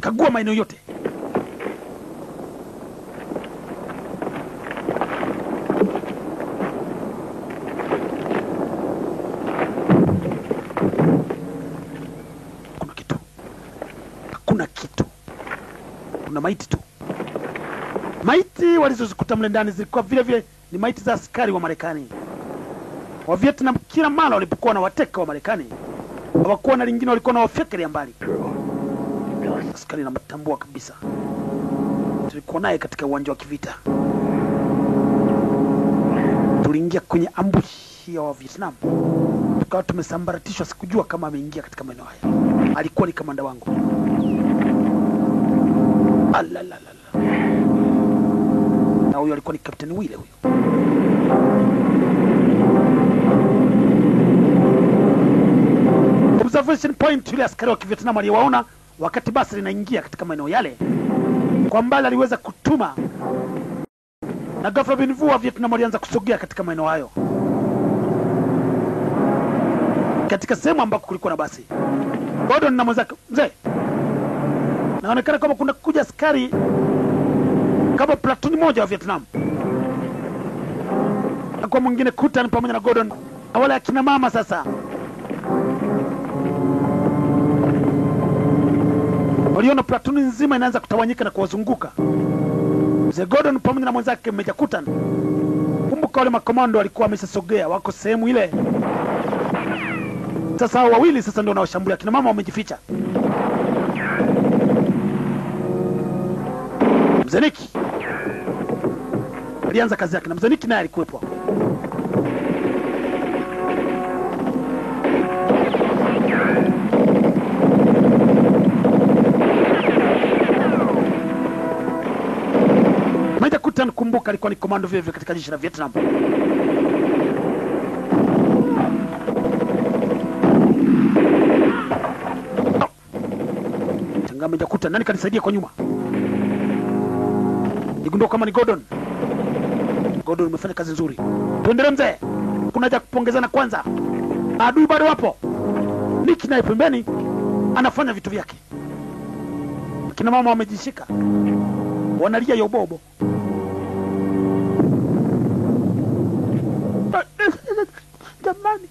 Kagua maeneo yote. Kuna kitu. Hakuna kitu. Kuna maiti tu. Maiti walizozikuta mle ndani zilikuwa vile vile ni maiti za askari wa Marekani. Wa Vietnam kila mara walipokuwa na wateka wa Marekani, hawakuwa na lingine, walikuwa na wafyekeli mbali. Askari namtambua kabisa. Tulikuwa naye katika uwanja wa kivita. Tuliingia kwenye ambushi ya wa Vietnam. Tukawa tumesambaratishwa, sikujua kama ameingia katika maeneo haya. Alikuwa ni kamanda wangu. Alalala. Na huyo alikuwa ni Captain Wile huyo. Observation point ile askari wa Vietnam aliwaona wakati basi linaingia katika maeneo yale. Kwa mbali aliweza kutuma. Na ghafla bin vu wa Vietnam alianza kusogea katika maeneo hayo. Katika sehemu ambako kulikuwa na basi. Gordon na mwenzake, mzee. Naonekana kama kuna kuja askari kama platoon moja wa Vietnam. Na kwa mwingine Kutan pamoja na Gordon. Na wale akina mama sasa. Waliona platoon nzima inaanza kutawanyika na kuwazunguka. Mzee Gordon pamoja na mwenzake Meja Kutan. Kumbuka wale makomando walikuwa wameshasogea, wako sehemu ile. Sasa hao wawili sasa ndio wanawashambulia. Kina mama wamejificha. Mzee Niki alianza kazi yake na Mzee Niki naye alikuwepo. Meja Kutan, kumbuka, alikuwa ni komando vile vile katika jeshi la Vietnam. Changa Meja Kutan, nani kanisaidia kwa nyuma? Nigundua kama ni Gordon. Gordon, umefanya kazi nzuri. Tuendelee mzee. Kuna haja kupongezana kwanza. Adui bado wapo. Niki naye pembeni anafanya vitu vyake. Kina mama wamejishika. Wanalia yobobo. Jamani.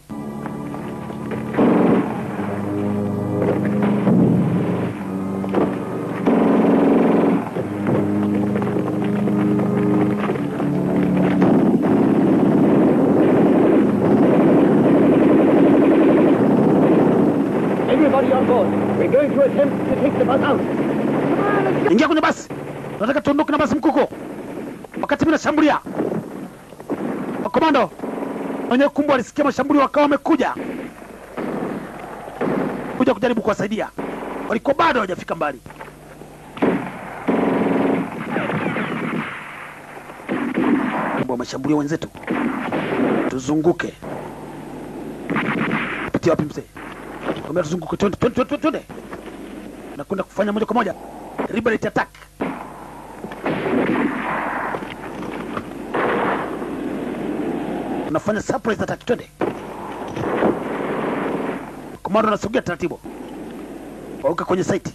Everybody on board. We're going to attempt to take the bus out. Ingia kwenye basi. Nataka tuondoke na basi mkuko. Wakati mimi nashambulia. Komando. Wenye kumbu walisikia mashambulio wakawa wamekuja. Kuja kujaribu kuwasaidia. Walikuwa bado hawajafika mbali. Kumbu wameshambulia wenzetu. Tuzunguke. Pitia wapi mzee? Kumbe tuzunguke, twende. Nakwenda kufanya moja kwa moja deliberate attack. Tunafanya surprise attack, twende. Komando anasogea taratibu. Wauka kwenye site.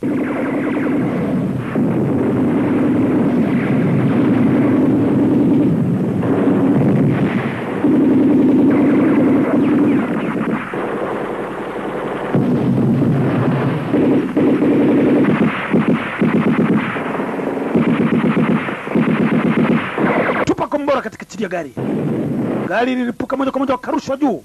ya gari. Gari lilipuka moja kwa moja, wakarushwa juu.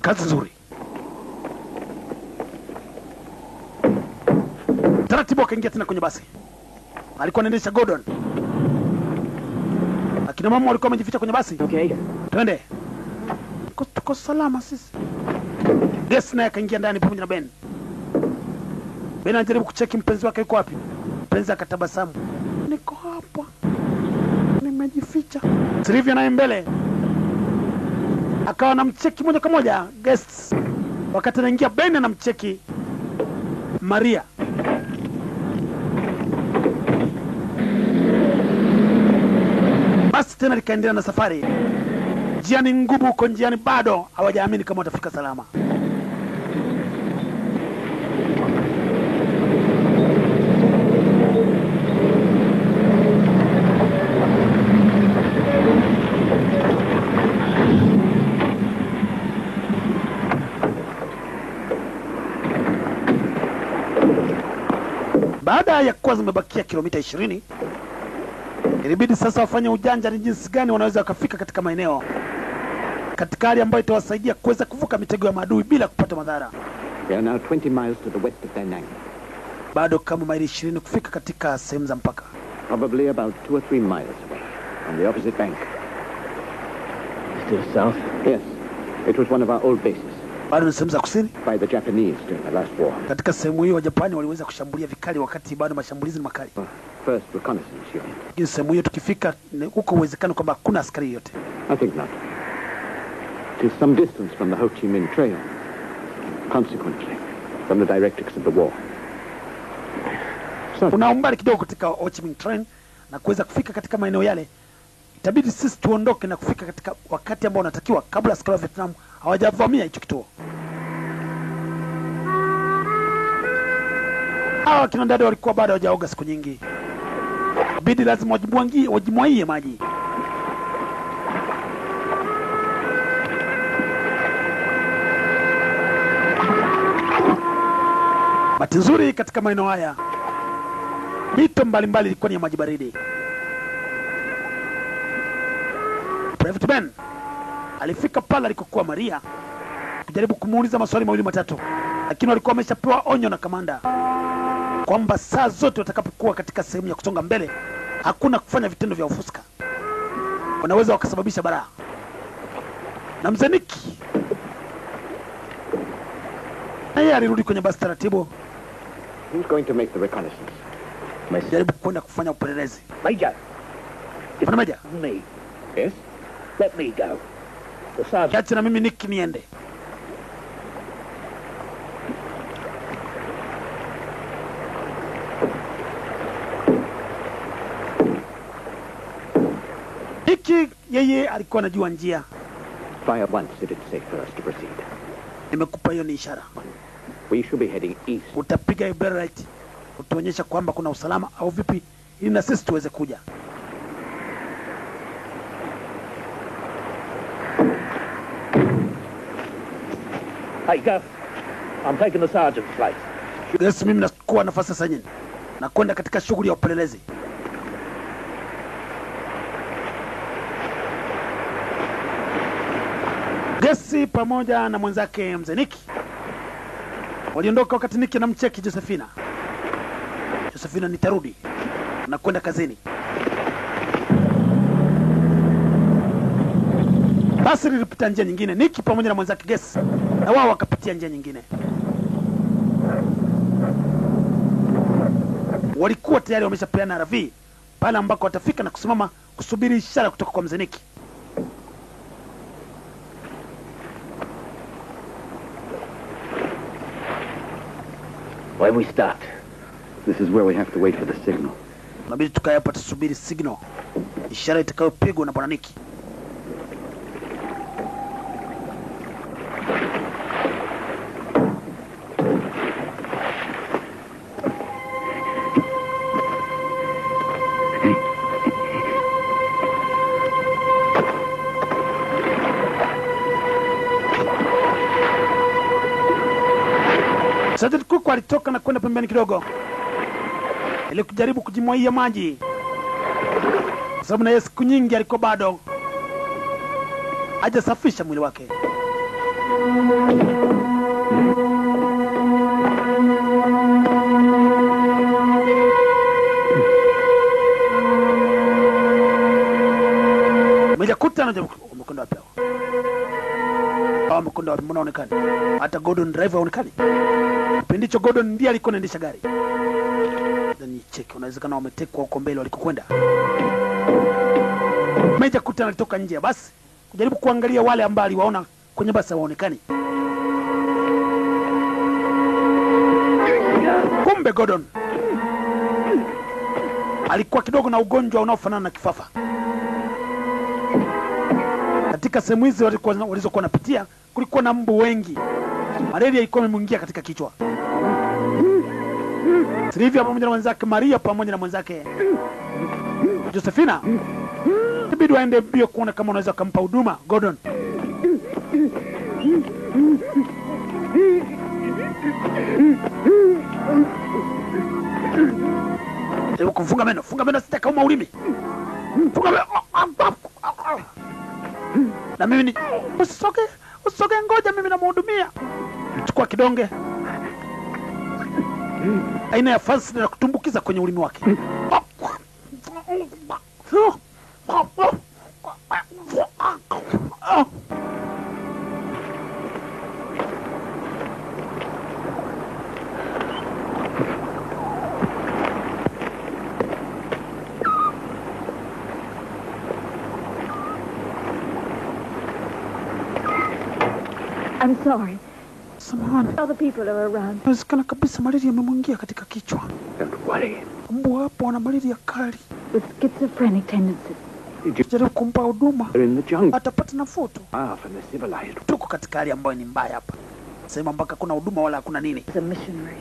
Kazi nzuri. Taratibu akaingia tena kwenye basi. Alikuwa anaendesha Gordon. Akina mama walikuwa wamejificha kwenye basi. Okay. Twende. Tuko salama sisi. Guess naye akaingia ndani pamoja na Ben. Ben anajaribu kucheki mpenzi wake yuko wapi. Mpenzi akatabasamu. Niko hapa. Nimejificha. Sylvia naye mbele. Akawa anamcheki moja kwa moja guests. Wakati anaingia Ben anamcheki Maria. Basi tena likaendelea na safari. Njiani ngumu huko njiani, bado hawajaamini kama watafika salama. Baada ya kuwa zimebakia kilomita 20, ilibidi sasa wafanye ujanja ni jinsi gani wanaweza wakafika katika maeneo katika hali ambayo itawasaidia kuweza kuvuka mitego ya maadui bila kupata madhara. They are now 20 miles to the west of Da Nang. Bado kama maili 20 kufika katika sehemu za mpaka. Probably about 2 or 3 miles away, on the opposite bank. Still south? Yes. It was one of our old bases, Bado ni sehemu za kusini. by the Japanese during the last war. Katika sehemu hiyo Japani waliweza kushambulia vikali wakati bado mashambulizi ni makali. First reconnaissance unit. Lakini sehemu hiyo tukifika huko uwezekano kwamba hakuna askari yote. I think not. It is some distance from the Ho Chi Minh Trail. Consequently, from the directives of the war. So, Kuna umbali kidogo katika Ho Chi Minh Train na kuweza kufika katika maeneo yale. Itabidi sisi tuondoke na kufika katika wakati ambao unatakiwa kabla askari wa Vietnam hawajavamia hicho kituo. Hawa kina dada walikuwa bado hawajaoga siku nyingi. Bidi lazima wajimwagie maji. Bahati nzuri katika maeneo haya mito mbalimbali ilikuwa ni ya maji baridi. Private Ben alifika pale alikokuwa Maria kujaribu kumuuliza maswali mawili matatu, lakini walikuwa wameshapewa onyo na kamanda kwamba saa zote watakapokuwa katika sehemu ya kusonga mbele hakuna kufanya vitendo vya ufuska, wanaweza wakasababisha balaa. Na mzee Niki naye alirudi kwenye basi taratibu. who's going to make the reconnaissance? Jaribu kwenda kufanya upelelezi. Major, Bwana Meja, me. Yes? Let me go. The sergeant. kiache na mimi Niki niende. Niki yeye alikuwa anajua njia. Fire once if it's safe for us to proceed. Nimekupa hiyo ni ishara. We should be heading east. Utapiga hiyo bell right utuonyesha kwamba kuna usalama au vipi, ili na sisi tuweze kuja. Hey, Gus. I'm taking the sergeant's place. Yes, mimi nakuwa nafasi sasa nyingine na kwenda katika shughuli ya upelelezi. Gesi pamoja na mwenzake mzee Niki waliondoka wakati Niki anamcheki Josephina. Josephina, nitarudi na kwenda kazini. Basi lilipita njia nyingine, Niki pamoja na mwenzake Gesi na wao wakapitia njia nyingine. Walikuwa tayari wameshapeana RV pale ambako watafika na kusimama kusubiri ishara kutoka kwa mzee Niki. Where we start? This is where we have to wait for the signal. Nabidi tukae hapa tusubiri signal. Ishara itakayopigwa na Bwana Nicky. Sergeant Cook alitoka na kwenda pembeni kidogo ili kujaribu kujimwagia maji, kwa sababu na yeye siku nyingi alikuwa bado hajasafisha mwili wake. Mjakuta na umekwenda wapi? Umekwenda wapi? Mbona haonekani? Hata Gordon driver haonekani. Kipindi hicho Gordon ndiye alikuwa anaendesha gari. Ni cheki, unawezekana wametekwa huko mbele walikokwenda. Meja Kuta alitoka nje basi kujaribu kuangalia wale ambao aliwaona kwenye basi waonekani. Kumbe Gordon alikuwa kidogo na ugonjwa unaofanana na kifafa. Katika sehemu hizi walizokuwa wanapitia kulikuwa na mbu wengi. Malaria ilikuwa imemwingia katika kichwa. Silvia pamoja na mwenzake Maria pamoja na mwenzake Josephina ibidi waende mbio kuona kama unaweza kumpa huduma Gordon. Hebu kufunga meno, funga meno sitaka uma ulimi. Funga meno. Na mimi ni usisoge ngoja mimi namhudumia. Chukua kidonge aina ya fansi na kutumbukiza kwenye ulimi wake. I'm sorry. Samahani. Other people are around. Nasikana kabisa malaria imemwingia katika kichwa. Don't worry. Mbu hapo ana malaria kali. With schizophrenic tendencies. Jaribu kumpa huduma. They're in the jungle. Atapata nafuu tu. Ah, from the civilized. Tuko katika hali ambayo ni mbaya hapa. Sema mpaka kuna huduma wala hakuna nini. As a missionary.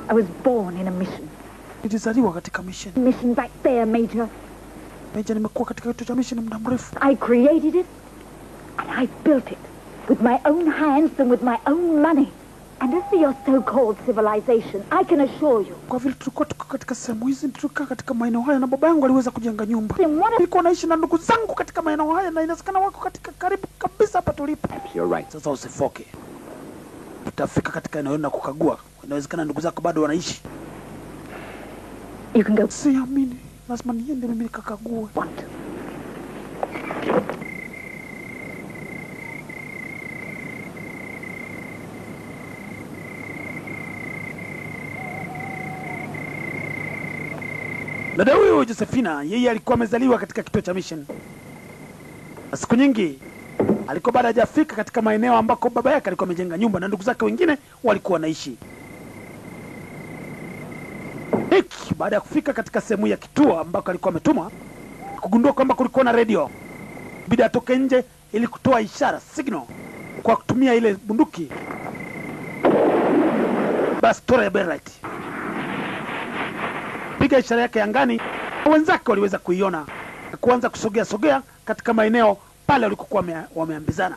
I was born in a mission. Nilizaliwa katika mission. Mission back there, Major. Major, nimekuwa katika kituo cha mission muda mrefu. I created it and I built it with my own hands and with my own money. And as for your so-called civilization, I can assure you. Kwa vile tulikuwa tuko katika sehemu hizi, tulikuwa katika maeneo haya na baba yangu aliweza kujenga nyumba. Then what if Nilikuwa naishi na ndugu zangu katika maeneo haya na inawezekana wako katika karibu kabisa hapa tulipo. You're right. Sasa usifoke. Tutafika katika eneo na kukagua. Inawezekana ndugu zako bado wanaishi. you can go Siamini. Lazima niende mimi nikakague. want. Dada huyu Josephina, yeye alikuwa amezaliwa katika kituo cha mission. Siku nyingi alikuwa bado hajafika katika maeneo ambako baba yake alikuwa amejenga nyumba na ndugu zake wengine walikuwa wanaishi. Hiki baada ya kufika katika sehemu ya kituo ambako alikuwa ametumwa, kugundua kwamba kulikuwa na radio. Bidi atoke nje ili kutoa ishara, signal, kwa kutumia ile bunduki. Bastola ya Berlight. Piga ishara yake angani, wenzake waliweza kuiona na kuanza kusogea katika maeneo pale walikokuwa wameambizana.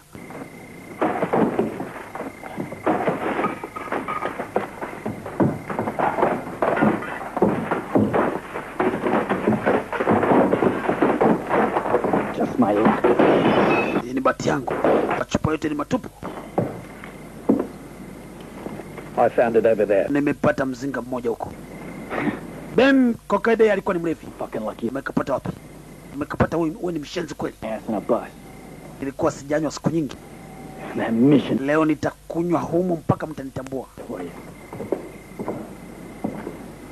Just my luck. Hii ni bahati yangu. Machupa yote ni matupu. I found it over there. Nimepata mzinga mmoja huko. Ben Kokede alikuwa ni mlevi. Fucking lucky. Umekapata wapi? Umekapata wewe ni mshenzi kweli. Ass in a bus. Nilikuwa sijanywa siku nyingi. That mission Leo nitakunywa humo mpaka mtanitambua. for you.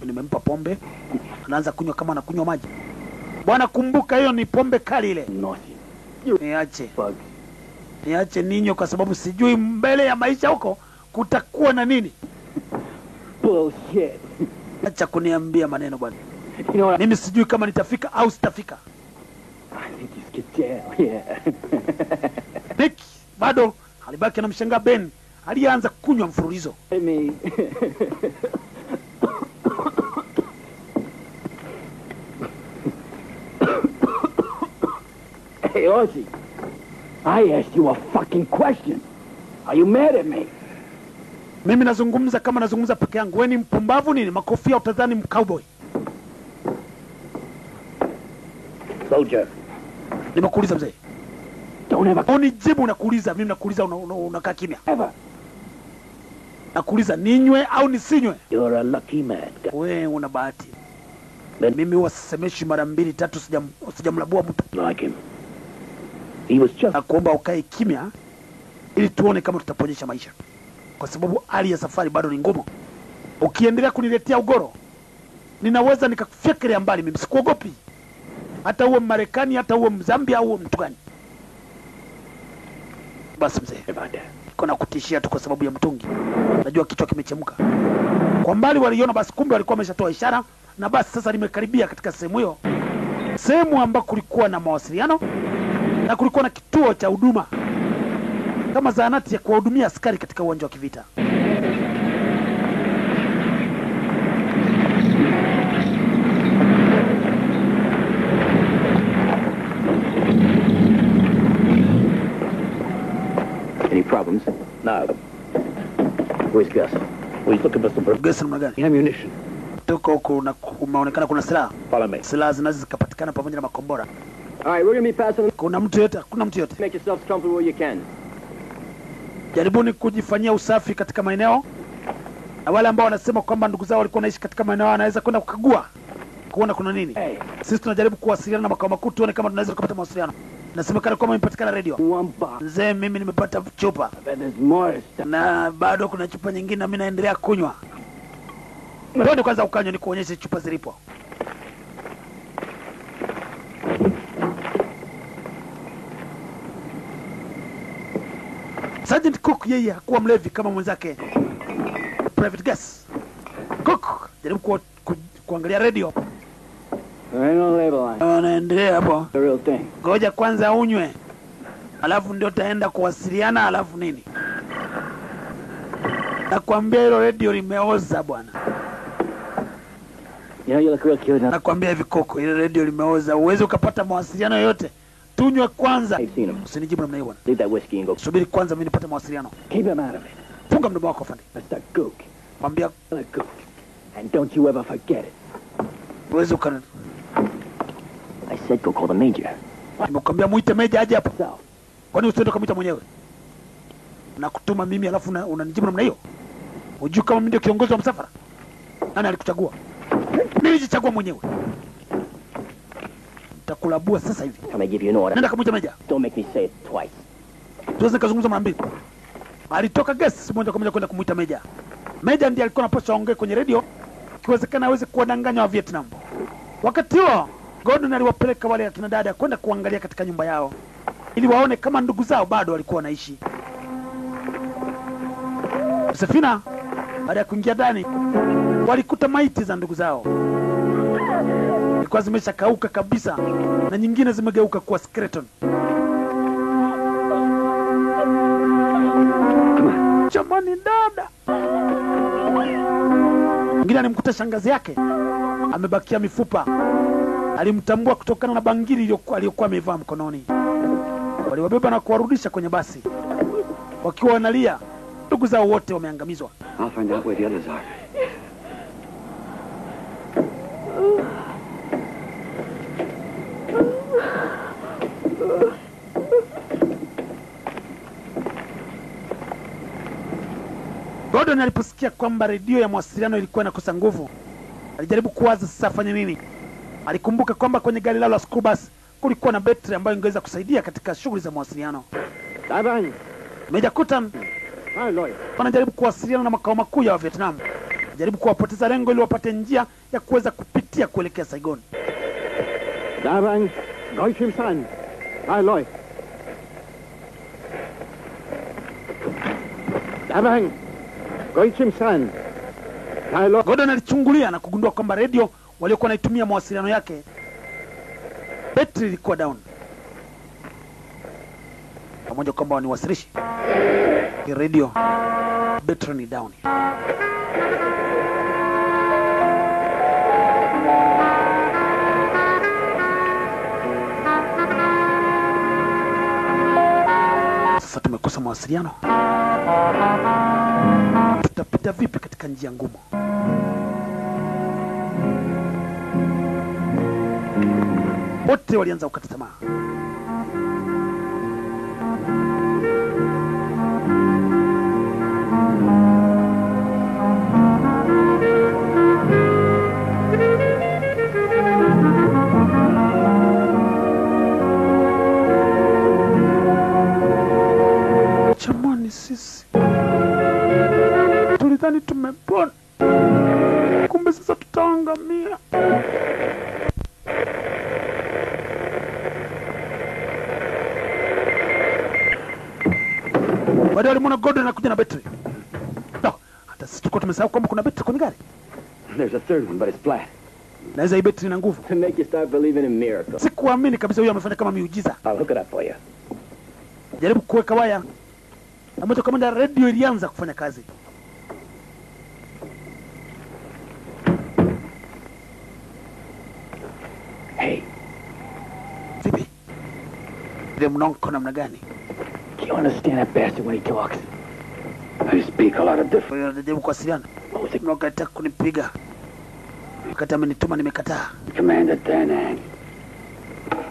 Nimempa pombe. Anaanza kunywa kama anakunywa maji. Bwana, kumbuka hiyo ni pombe kali ile. Naughty. Niache. Bugs. Niache ninyo kwa sababu sijui mbele ya maisha huko kutakuwa na nini. Bullshit. Acha kuniambia maneno bwana. You know what? Mimi sijui kama nitafika au sitafika. I think you skipped jail. Yeah. Nick bado alibaki anamshangaa Ben alianza kunywa mfululizo. Hit me. Hey, Ozzy. I asked you a fucking question. Are you mad at me? Mimi nazungumza kama nazungumza peke yangu. Wewe ni mpumbavu nini? Makofia utadhani mcowboy. Soldier. Nimekuuliza mzee. Don't ever Unijibu nakuuliza, mimi nakuuliza unakaa kimya. ever. Nakuuliza ninywe au nisinywe? You're a lucky man. Wewe una bahati. Ben- Mimi huwa sisemeshi mara 2 3 sijamlabua mtu. Like him. He was just... Na kuomba ukae kimya ili tuone kama tutaponyesha maisha. Kwa sababu hali ya safari bado ni ngumu. Ukiendelea kuniletea ugoro, ninaweza nikakufyekelea mbali mimi, sikuogopi. Hata uwe Marekani, hata uwe Mzambia au mtu gani. Basi mzee, about that. kuna kutishia tu kwa sababu ya mtungi. Najua kichwa kimechemka. Kwa mbali waliona basi, kumbe walikuwa wameshatoa ishara, na basi sasa limekaribia katika sehemu hiyo. Sehemu ambako kulikuwa na mawasiliano na kulikuwa na kituo cha huduma kama zahanati ya kuwahudumia askari katika uwanja wa kivita. Any problems? No. Where's Gus? We're looking for some... Gesi namna gani? Ammunition. Tuko huku na kumeonekana kuna silaha. Follow me. Silaha zinaweza zikapatikana pamoja na makombora. All right, we're gonna be passing. Kuna mtu yote? Kuna mtu yote? Make yourselves comfortable where you can. Jaribuni kujifanyia usafi katika maeneo, na wale ambao wanasema kwamba ndugu zao walikuwa wanaishi katika maeneo wanaweza kwenda kukagua kuona kuna nini. Hey, Sisi tunajaribu kuwasiliana na makao makuu tuone kama tunaweza kupata mawasiliano. Nasemekana kwamba imepatikana radio. one box. Mzee, mimi nimepata chupa But there's more stuff. na bado kuna chupa nyingine na mimi naendelea kunywa. Twende kwanza ukanywe nikuonyeshe chupa zilipo. Sergeant Cook yeye hakuwa mlevi kama mwenzake Private Gas. Cook jaribu kuangalia radio. There ain't no label on it. Anaendelea hapo. The real thing. Ngoja kwanza unywe, alafu ndio taenda kuwasiliana, alafu nini. Nakwambia hilo radio limeoza bwana. You know, you look real cute now. Nakwambia hivi Koko, ile radio limeoza. Uweze ukapata mawasiliano yoyote. Tunywe kwanza. I've seen him. Usinijibu namna hiyo bwana. Leave that whiskey and go. Subiri kwanza mimi nipate mawasiliano. Keep him out of it. Funga mdomo wako fani. That's the gook. Mwambia The gook. And don't you ever forget it. uweze ukana. I said go call the major. Nimekwambia muite meja aje hapa. So, Kwani usiende kumuita mwenyewe? Nakutuma mimi alafu unanijibu namna hiyo? Unajua kama mimi ndio kiongozi wa msafara? Nani alikuchagua? Nilijichagua mwenyewe. Nitakulabua sasa hivi. can I give you an order? Nenda kumuita meja. Don't make me say it twice. Tuweze kuzungumza mara mbili. Alitoka guest moja kwa moja kwenda kumuita meja. Meja ndiye alikuwa anapaswa aongee kwenye radio, kiwezekana aweze kuwadanganya wa Vietnam. Wakati huo Gordon aliwapeleka wale akina dada kwenda kuangalia katika nyumba yao ili waone kama ndugu zao bado walikuwa wanaishi. Safina baada ya kuingia ndani walikuta maiti za ndugu zao. Zilikuwa zimeshakauka kabisa na nyingine zimegeuka kuwa skeleton. Jamani dada. Mwingine alimkuta shangazi yake amebakia mifupa. Alimtambua kutokana na bangili aliyokuwa amevaa mkononi. Waliwabeba na kuwarudisha kwenye basi wakiwa wanalia. Ndugu zao wote wameangamizwa. I'll find out where the others are. Gordon aliposikia kwamba redio ya mawasiliano ilikuwa inakosa nguvu, alijaribu kuwaza sasa afanye nini. Alikumbuka kwamba kwenye gari lao la school bus kulikuwa na betri ambayo ingeweza kusaidia katika shughuli za mawasiliano. Daban! Meja Kutan My lawyer. wanajaribu kuwasiliana na makao makuu ya Vietnam. Jaribu kuwapoteza lengo ili wapate njia ya kuweza kupitia kuelekea Saigon. Daban! Goichim San! My lawyer. Daban! Goichim San! Gordon alichungulia na kugundua kwamba radio waliokuwa naitumia mawasiliano yake betri ilikuwa down. Pamoja kwamba ni wasilishi. Radio betri ni down. Sasa tumekosa mawasiliano. Tutapita vipi katika njia ngumu? Wote walianza kukata tamaa. Jamani, sisi tulidhani tumepona, kumbe sasa tutaangamia. Baada walimwona Gordon anakuja na betri. No, hata sisi tulikuwa tumesahau kwamba kuna betri kwenye gari. There's a third one, but it's flat. Naweza hii betri ina nguvu. To make you start believing in miracles. Sikuamini kabisa huyu amefanya kama miujiza. I'll hook it up for you. Jaribu kuweka waya. Na moja kwa moja radio ilianza kufanya kazi. Hey. Vipi? Ile mnonko namna gani? Do you understand that bastard when he talks? I speak a lot of different. Wewe unajaribu kuwasiliana. Mnonko anataka kunipiga. Wakati amenituma nimekataa. Commander Danang.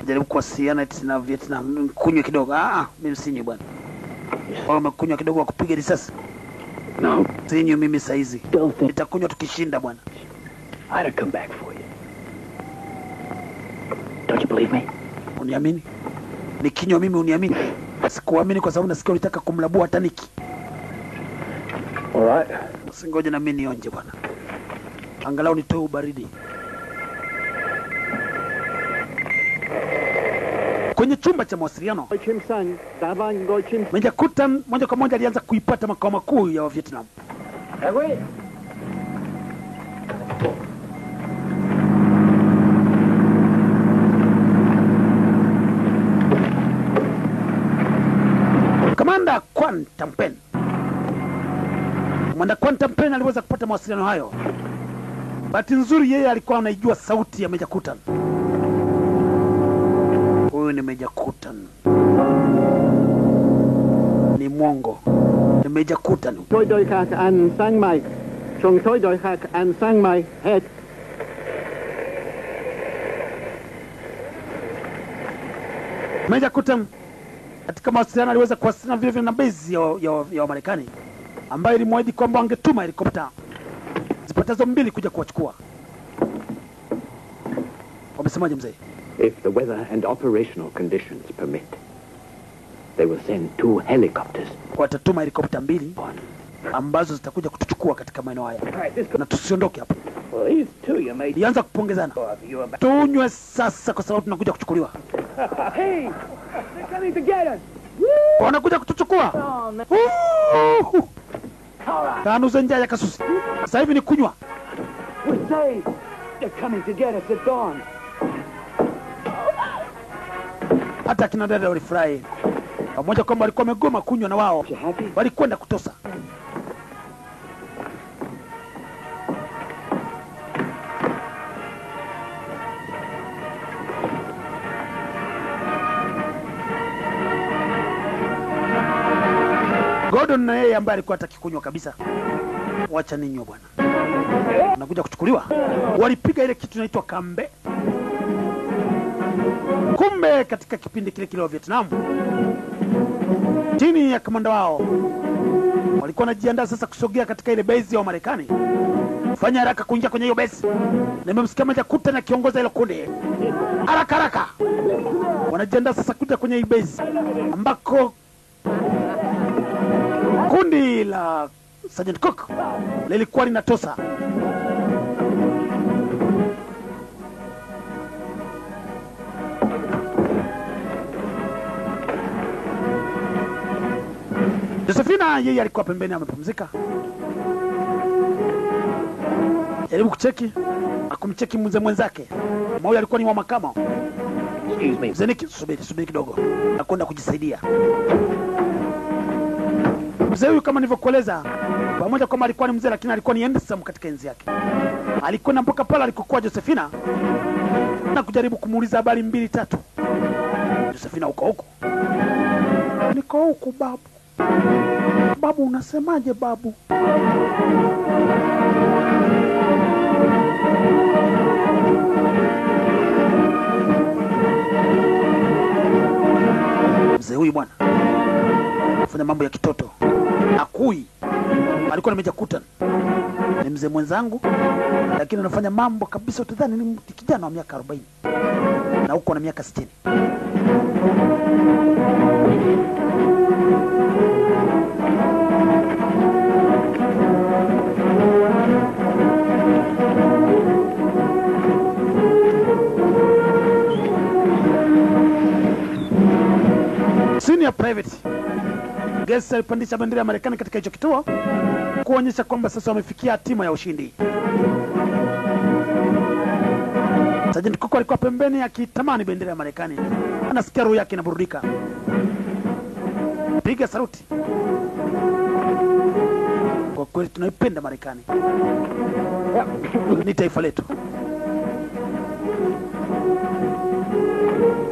Jaribu kuwasiliana eti na Vietnam. Kunywa kidogo. Mimi sinywi bwana. Wewe umekunywa kidogo wa kupiga risasi? No. Sinywi mimi saizi. Don't think Nitakunywa tukishinda bwana. I'd have come back for you. Don't you believe me? Uniamini? Nikinywa mimi uniamini? Sikuamini kwa sababu nasikia ulitaka kumlabua hata Niki. All right. Singoje na mimi nionje bwana. Angalau nitoe ubaridi. Kwenye chumba cha mawasiliano, Meja Kutan moja kwa moja alianza kuipata makao makuu ya Vietnam. Kamanda Quan Tam Pen. Kamanda Quan Tam Pen aliweza kupata mawasiliano hayo. Bahati nzuri yeye alikuwa anaijua sauti ya Meja Kutan. Huyu ni Meja Kutan. Ni mwongo. Ni Meja Kutan. Tôi đôi khác ăn sang mày. Chúng tôi đôi khác ăn sang mày hết. Meja Kutan katika mawasiliano aliweza kuwasiliana vile vile na base ya Marekani ambayo ilimwahidi kwamba wangetuma helikopta zipatazo 2 kuja kuwachukua. Wamesemaje mzee? If the weather and operational conditions permit, they will send 2 helicopters. Watatuma helikopta 2 ambazo zitakuja kutuchukua katika maeneo haya. Na tusiondoke hapa. Well, these two you made. Ianza kupongezana. Tunywe sasa kwa sababu tunakuja kuchukuliwa. Hey! They're coming to get us! Wanakuja kutuchukua. Tanu zenja ya kasusi. Sasa hivi ni kunywa. We're saved. They're coming to get us at dawn. Hata kina dada walifurahi. Pamoja kwamba walikuwa wamegoma kunywa na wao. Walikwenda kutosa. Gordon na yeye ambaye alikuwa hataki kunywa kabisa. Wacha ninywe bwana. Nakuja kuchukuliwa. Walipiga ile kitu inaitwa kambe. Kumbe katika kipindi kile kile wa Vietnam, chini ya kamanda wao walikuwa wanajiandaa sasa kusogea katika ile base ya Marekani. Fanya haraka kuingia kwenye hiyo base. Nimemsikia Meja Kutan akiongoza ile kundi. Haraka haraka. Wanajiandaa sasa kuja kwenye hii base ambako kundi la Sergeant Cook lilikuwa linatosa. Josephina yeye alikuwa pembeni amepumzika. Jaribu kucheki, akumcheki mzee mwenzake. Moyo alikuwa ni wa makamo. Excuse me. Mzee Niki, subiri kidogo. Nakwenda kujisaidia. Mzee huyu kama nilivyokueleza, pamoja kwamba alikuwa ni mzee lakini alikuwa ni handsome katika enzi yake. Alikwenda mpaka pale alikokuwa Josephina na kujaribu kumuuliza habari 2-3. Josephina, uko huko? Niko huko babu. Babu, unasemaje babu? Mzee huyu bwana fanya mambo ya kitoto. Akui alikuwa nimejakuta ni mzee mwenzangu, lakini anafanya mambo kabisa utadhani ni kijana wa miaka 40 na huko na miaka 60. Senior private Guest alipandisha bendera ya Marekani katika hicho kituo kuonyesha kwamba sasa wamefikia hatima ya ushindi. Sergeant Cook alikuwa pembeni akitamani bendera ya Marekani. Anasikia roho yake inaburudika. Piga saluti. Kwa kweli tunaipenda Marekani. Ni taifa letu.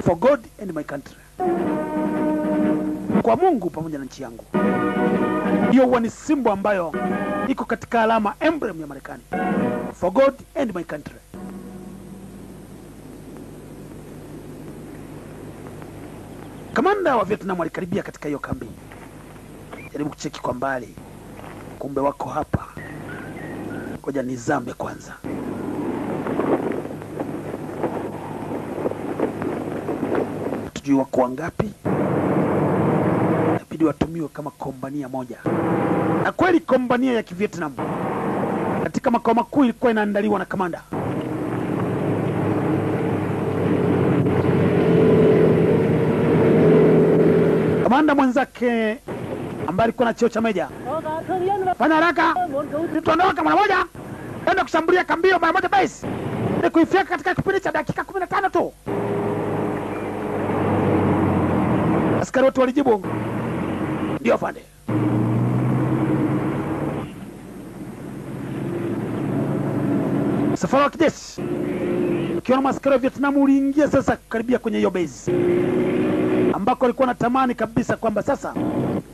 For God and my country. Kwa Mungu pamoja na nchi yangu. Hiyo huwa ni simbo ambayo iko katika alama emblem ya Marekani. For God and my country. Kamanda wa Vietnam alikaribia katika hiyo kambi. Jaribu kucheki kwa mbali. Kumbe wako hapa. Ngoja nizame kwanza. Tujui wako wangapi? Inabidi watumiwe kama kombania moja. Na kweli kombania ya Kivietnam katika makao makuu ilikuwa inaandaliwa na kamanda. Kamanda mwenzake ambaye alikuwa na cheo cha meja. Fanya haraka. Tuondoke mara moja. Enda kushambulia kambio mara moja base. Ni kuifika katika kipindi cha dakika 15 tu. Askari wote walijibu ndio afande. Safari wa kijeshi ukiona maskari wa Vietnam uliingia sasa karibia kwenye hiyo base ambako walikuwa natamani kabisa kwamba sasa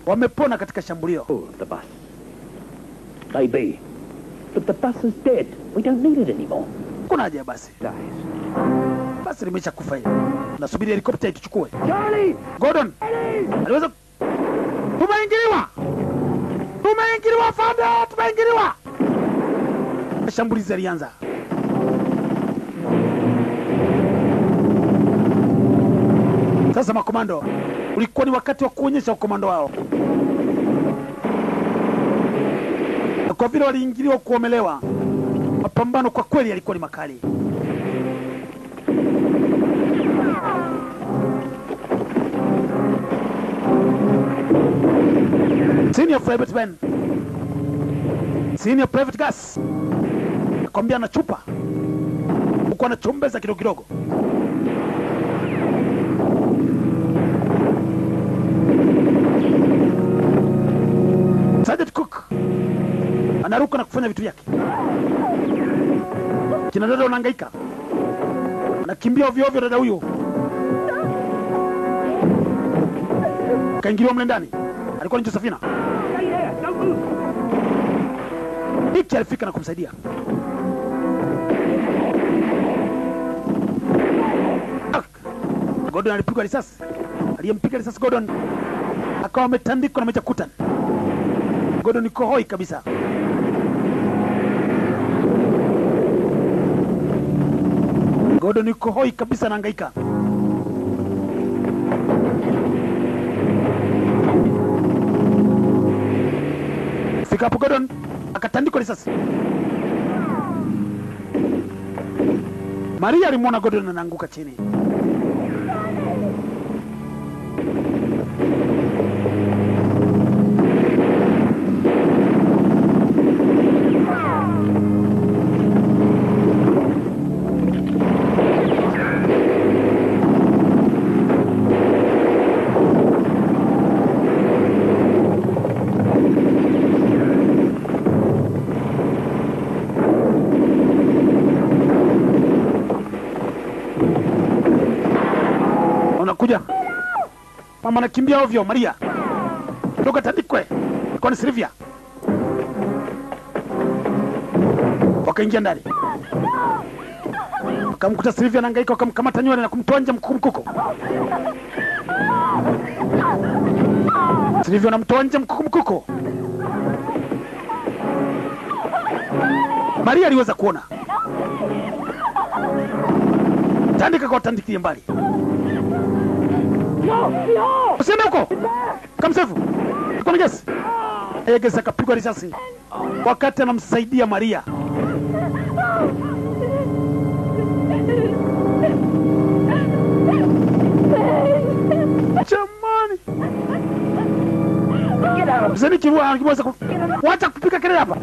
wamepona katika shambulio. Oh, the bus. Maybe. But the bus is dead. We don't need it anymore. Kuna haja basi. Basi limesha kufa hili. Nasubiri helikopta ituchukue. Charlie! Gordon! Aliweza... Tumeingiliwa! Tumeingiliwa fada! Tumeingiliwa! Shambulizi alianza. Sasa makomando, ulikuwa ni wakati wa kuonyesha ukomando wao. Na kwa vile waliingiliwa kuomelewa, mapambano kwa kweli yalikuwa ni makali. Senior Private Ben, Senior Private Gas, nakwambia na chupa uko anachombeza kidogo kidogo. Sergeant Cook anaruka na kufanya vitu vyake. Kina dada wanahangaika, anakimbia ovyo ovyo. Dada huyo kaingiliwa mle ndani, alikuwa ni Josephina. Hiki alifika na kumsaidia. Gordon alipigwa risasi. Aliyempiga risasi Gordon akawa ametandikwa na mejakutan. Gordon yuko hoi kabisa. Gordon yuko hoi kabisa, anahangaika. Fika hapo Gordon akatandikwa risasi. Maria alimwona Gordon anaanguka chini. Mama anakimbia ovyo. Maria, toka tandikwe. Kwa ni Silvia. Wakaingia ndani. Wakamkuta Silvia anahangaika, wakamkamata nywele na kumtoa nje mkuko. Silvia anamtoa nje mkuko. Maria aliweza kuona. Tandika kwa tandikie mbali. Usiende huko. Kamsefu. Kwa ngesi. Gesi akapigwa risasi wakati anamsaidia Maria. Jamani. Mzeni kirua anaweza wacha kupiga kelele hapa.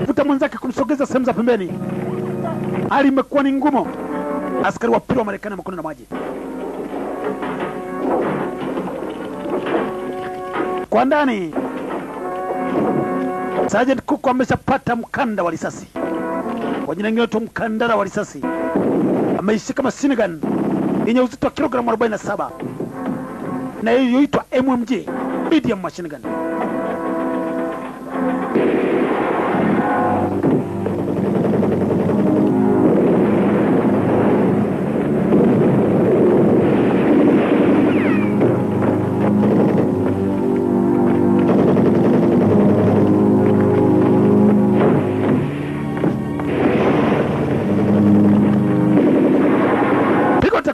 Vuta mwenzake kumsogeza sehemu za pembeni. Hali imekuwa ni ngumu. Askari wa pili wa Marekani wamekona na maji. Kwa ndani, Sergeant Cook ameshapata mkanda wa risasi. Kwa jina lingine tu mkandara wa risasi. Ameishika machine gun yenye uzito wa kilogramu 47. Na hiyo inaitwa MMG, medium machine gun.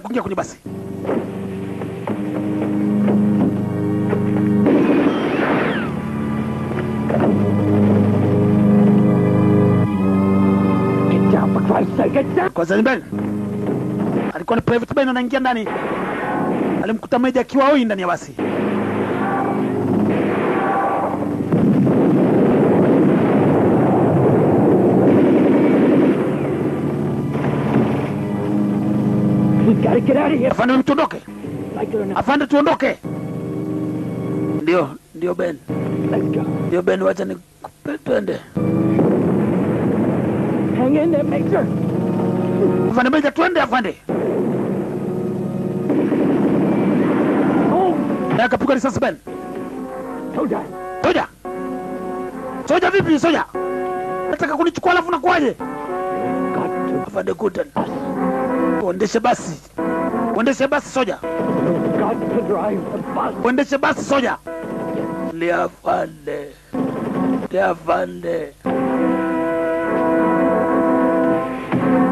Kuingia kwenye basi. Kwa Zanzibar alikuwa ni private band, anaingia ndani. Alimkuta Meja akiwa hoi ndani ya basi. Afande mtuondoke. Afande tuondoke. Ndio Ben. Ndio Ben, wacha ni twende. Hang in there, Major. Afande Meja, twende afande. Na akapiga risasi Ben. Soja vipi soja? Nataka kunichukua alafu nakuaje? Afande Guten. Uendeshe basi. Uendeshe basi soja. Uendeshe basi soja. Liafande.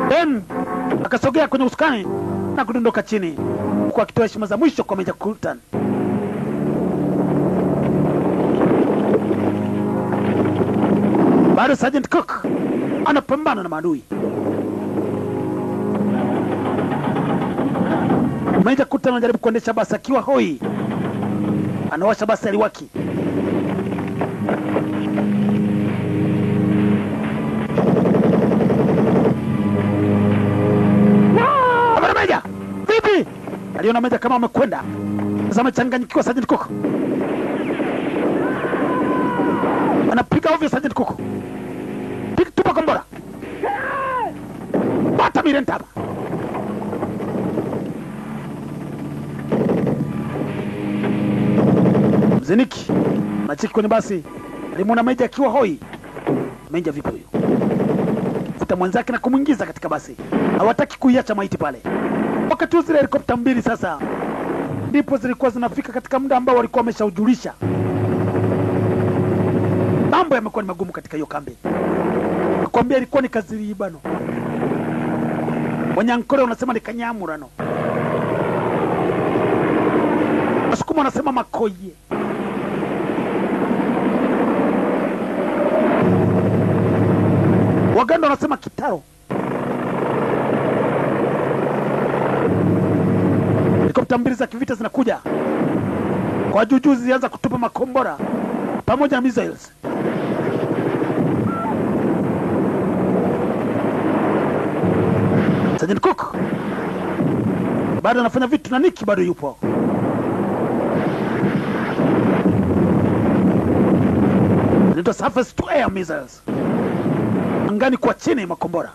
Ben akasogea kwenye usukani na kudondoka chini kwa akitoa heshima za mwisho kwa Meja Guten. Bado Sergeant Cook anapambana na maadui. Meja Guten anajaribu kuendesha basi akiwa hoi. Anawasha basi aliwaki. Habari Meja! Vipi? Aliona Meja kama amekwenda. Sasa amechanganyikiwa Sergeant Cook. Anapiga ovyo Sergeant Cook. Tupa kombora. Bata mirentaba. Zeniki machiki kwenye basi alimwona Meja akiwa hoi. Meja vipi huyo? Futa mwenzake na kumwingiza katika basi. Hawataki kuiacha maiti pale. Wakati zile helikopta mbili sasa ndipo zilikuwa zinafika katika muda ambao walikuwa wameshaujulisha. Mambo yamekuwa ni magumu katika hiyo kambi. Nakwambia ilikuwa ni kazi libano. Wanyankore wanasema ni kanyamurano. Wasukuma wanasema makoye. Waganda wanasema kitaro. Helikopta mbili za kivita zinakuja. Kwa juu zilianza kutupa makombora pamoja na missiles. Sergeant Cook bado anafanya vitu na Nicky bado yupo. Ndio surface to air missiles. Angani kwa chini makombora.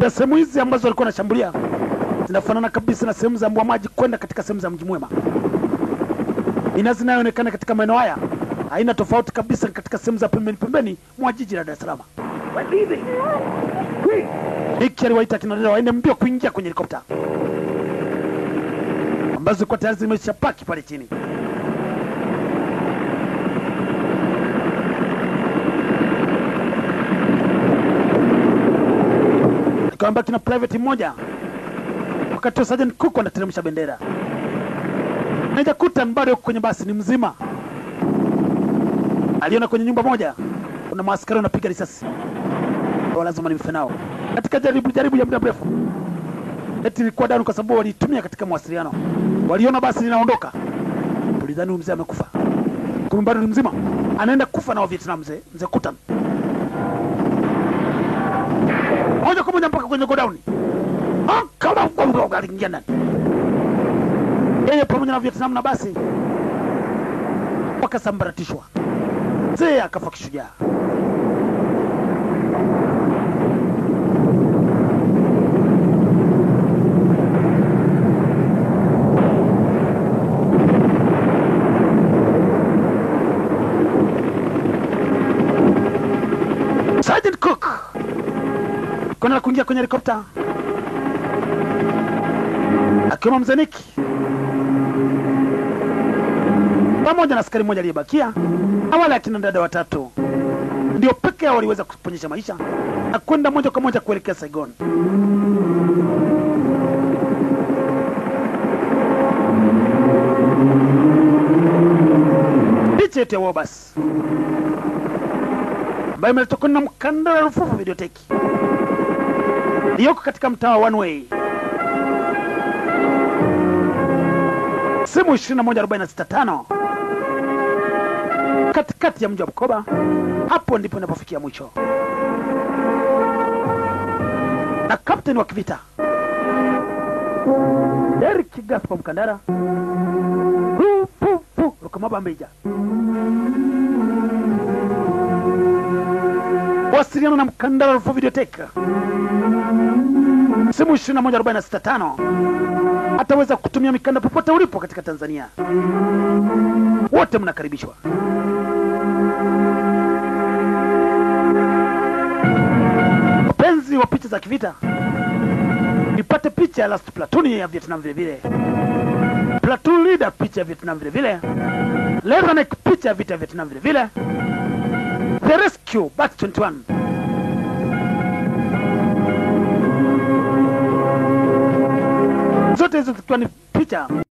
Kwambia sehemu hizi ambazo walikuwa wanashambulia zinafanana kabisa na sehemu za mbwa maji kwenda katika sehemu za Mji Mwema. Minazi inayoonekana katika maeneo haya haina tofauti kabisa katika sehemu za pembeni mwa jiji la Dar es Salaam. Hiki aliwaita kina dada waende mbio kuingia kwenye helikopta ambazo zilikuwa tayari zimeshapaki pale chini. Kwamba kina private mmoja wakati wa Sergeant Cook anateremsha bendera. Hajakuta bado kwenye basi ni mzima. Aliona kwenye nyumba moja kuna maaskari wanapiga risasi. Kwa lazima nimfe nao. Katika jaribu ya muda mrefu. Eti ilikuwa down kwa sababu walitumia katika mawasiliano. Waliona basi linaondoka. Tulidhani mzee amekufa. Kumbe bado ni mzima. Anaenda kufa na wa Vietnam mzee Kutan. Moja kwa moja mpaka kwenye godown. Kama mgongo aliingia ndani. Yeye pamoja na Vietnam na basi wakasambaratishwa. Mzee akafa kishujaa. Sergeant Cook kuna kuingia kwenye helikopta akiwa mzee Nick pamoja na askari mmoja aliyebakia. Awali akina dada watatu ndio pekee yao waliweza kuponyesha maisha na kwenda moja kwa moja kuelekea Saigon. Picha yetu ya Wobas ambayo imeletwa na mkanda wa Rufufu Videoteki iliyoko katika mtaa wa One Way. Simu 21465 katikati ya mji wa Bukoba. Hapo ndipo inapofikia mwisho. Na kapteni wa kivita Derek Gaspar Mkandara Rukamaba Mbeja. Wasiliana na Mkandara Rufufu Videoteka simu 21465. Ataweza kutumia mikanda popote ulipo katika Tanzania. Wote mnakaribishwa. Wapenzi wa picha za kivita, nipate picha ya Last Platoon ya Vietnam vile vile. Platoon Leader picha ya Vietnam vile vile. Leatherneck picha ya vita ya Vietnam vile vile. The Rescue Batch 21. Zote hizo zikiwa ni picha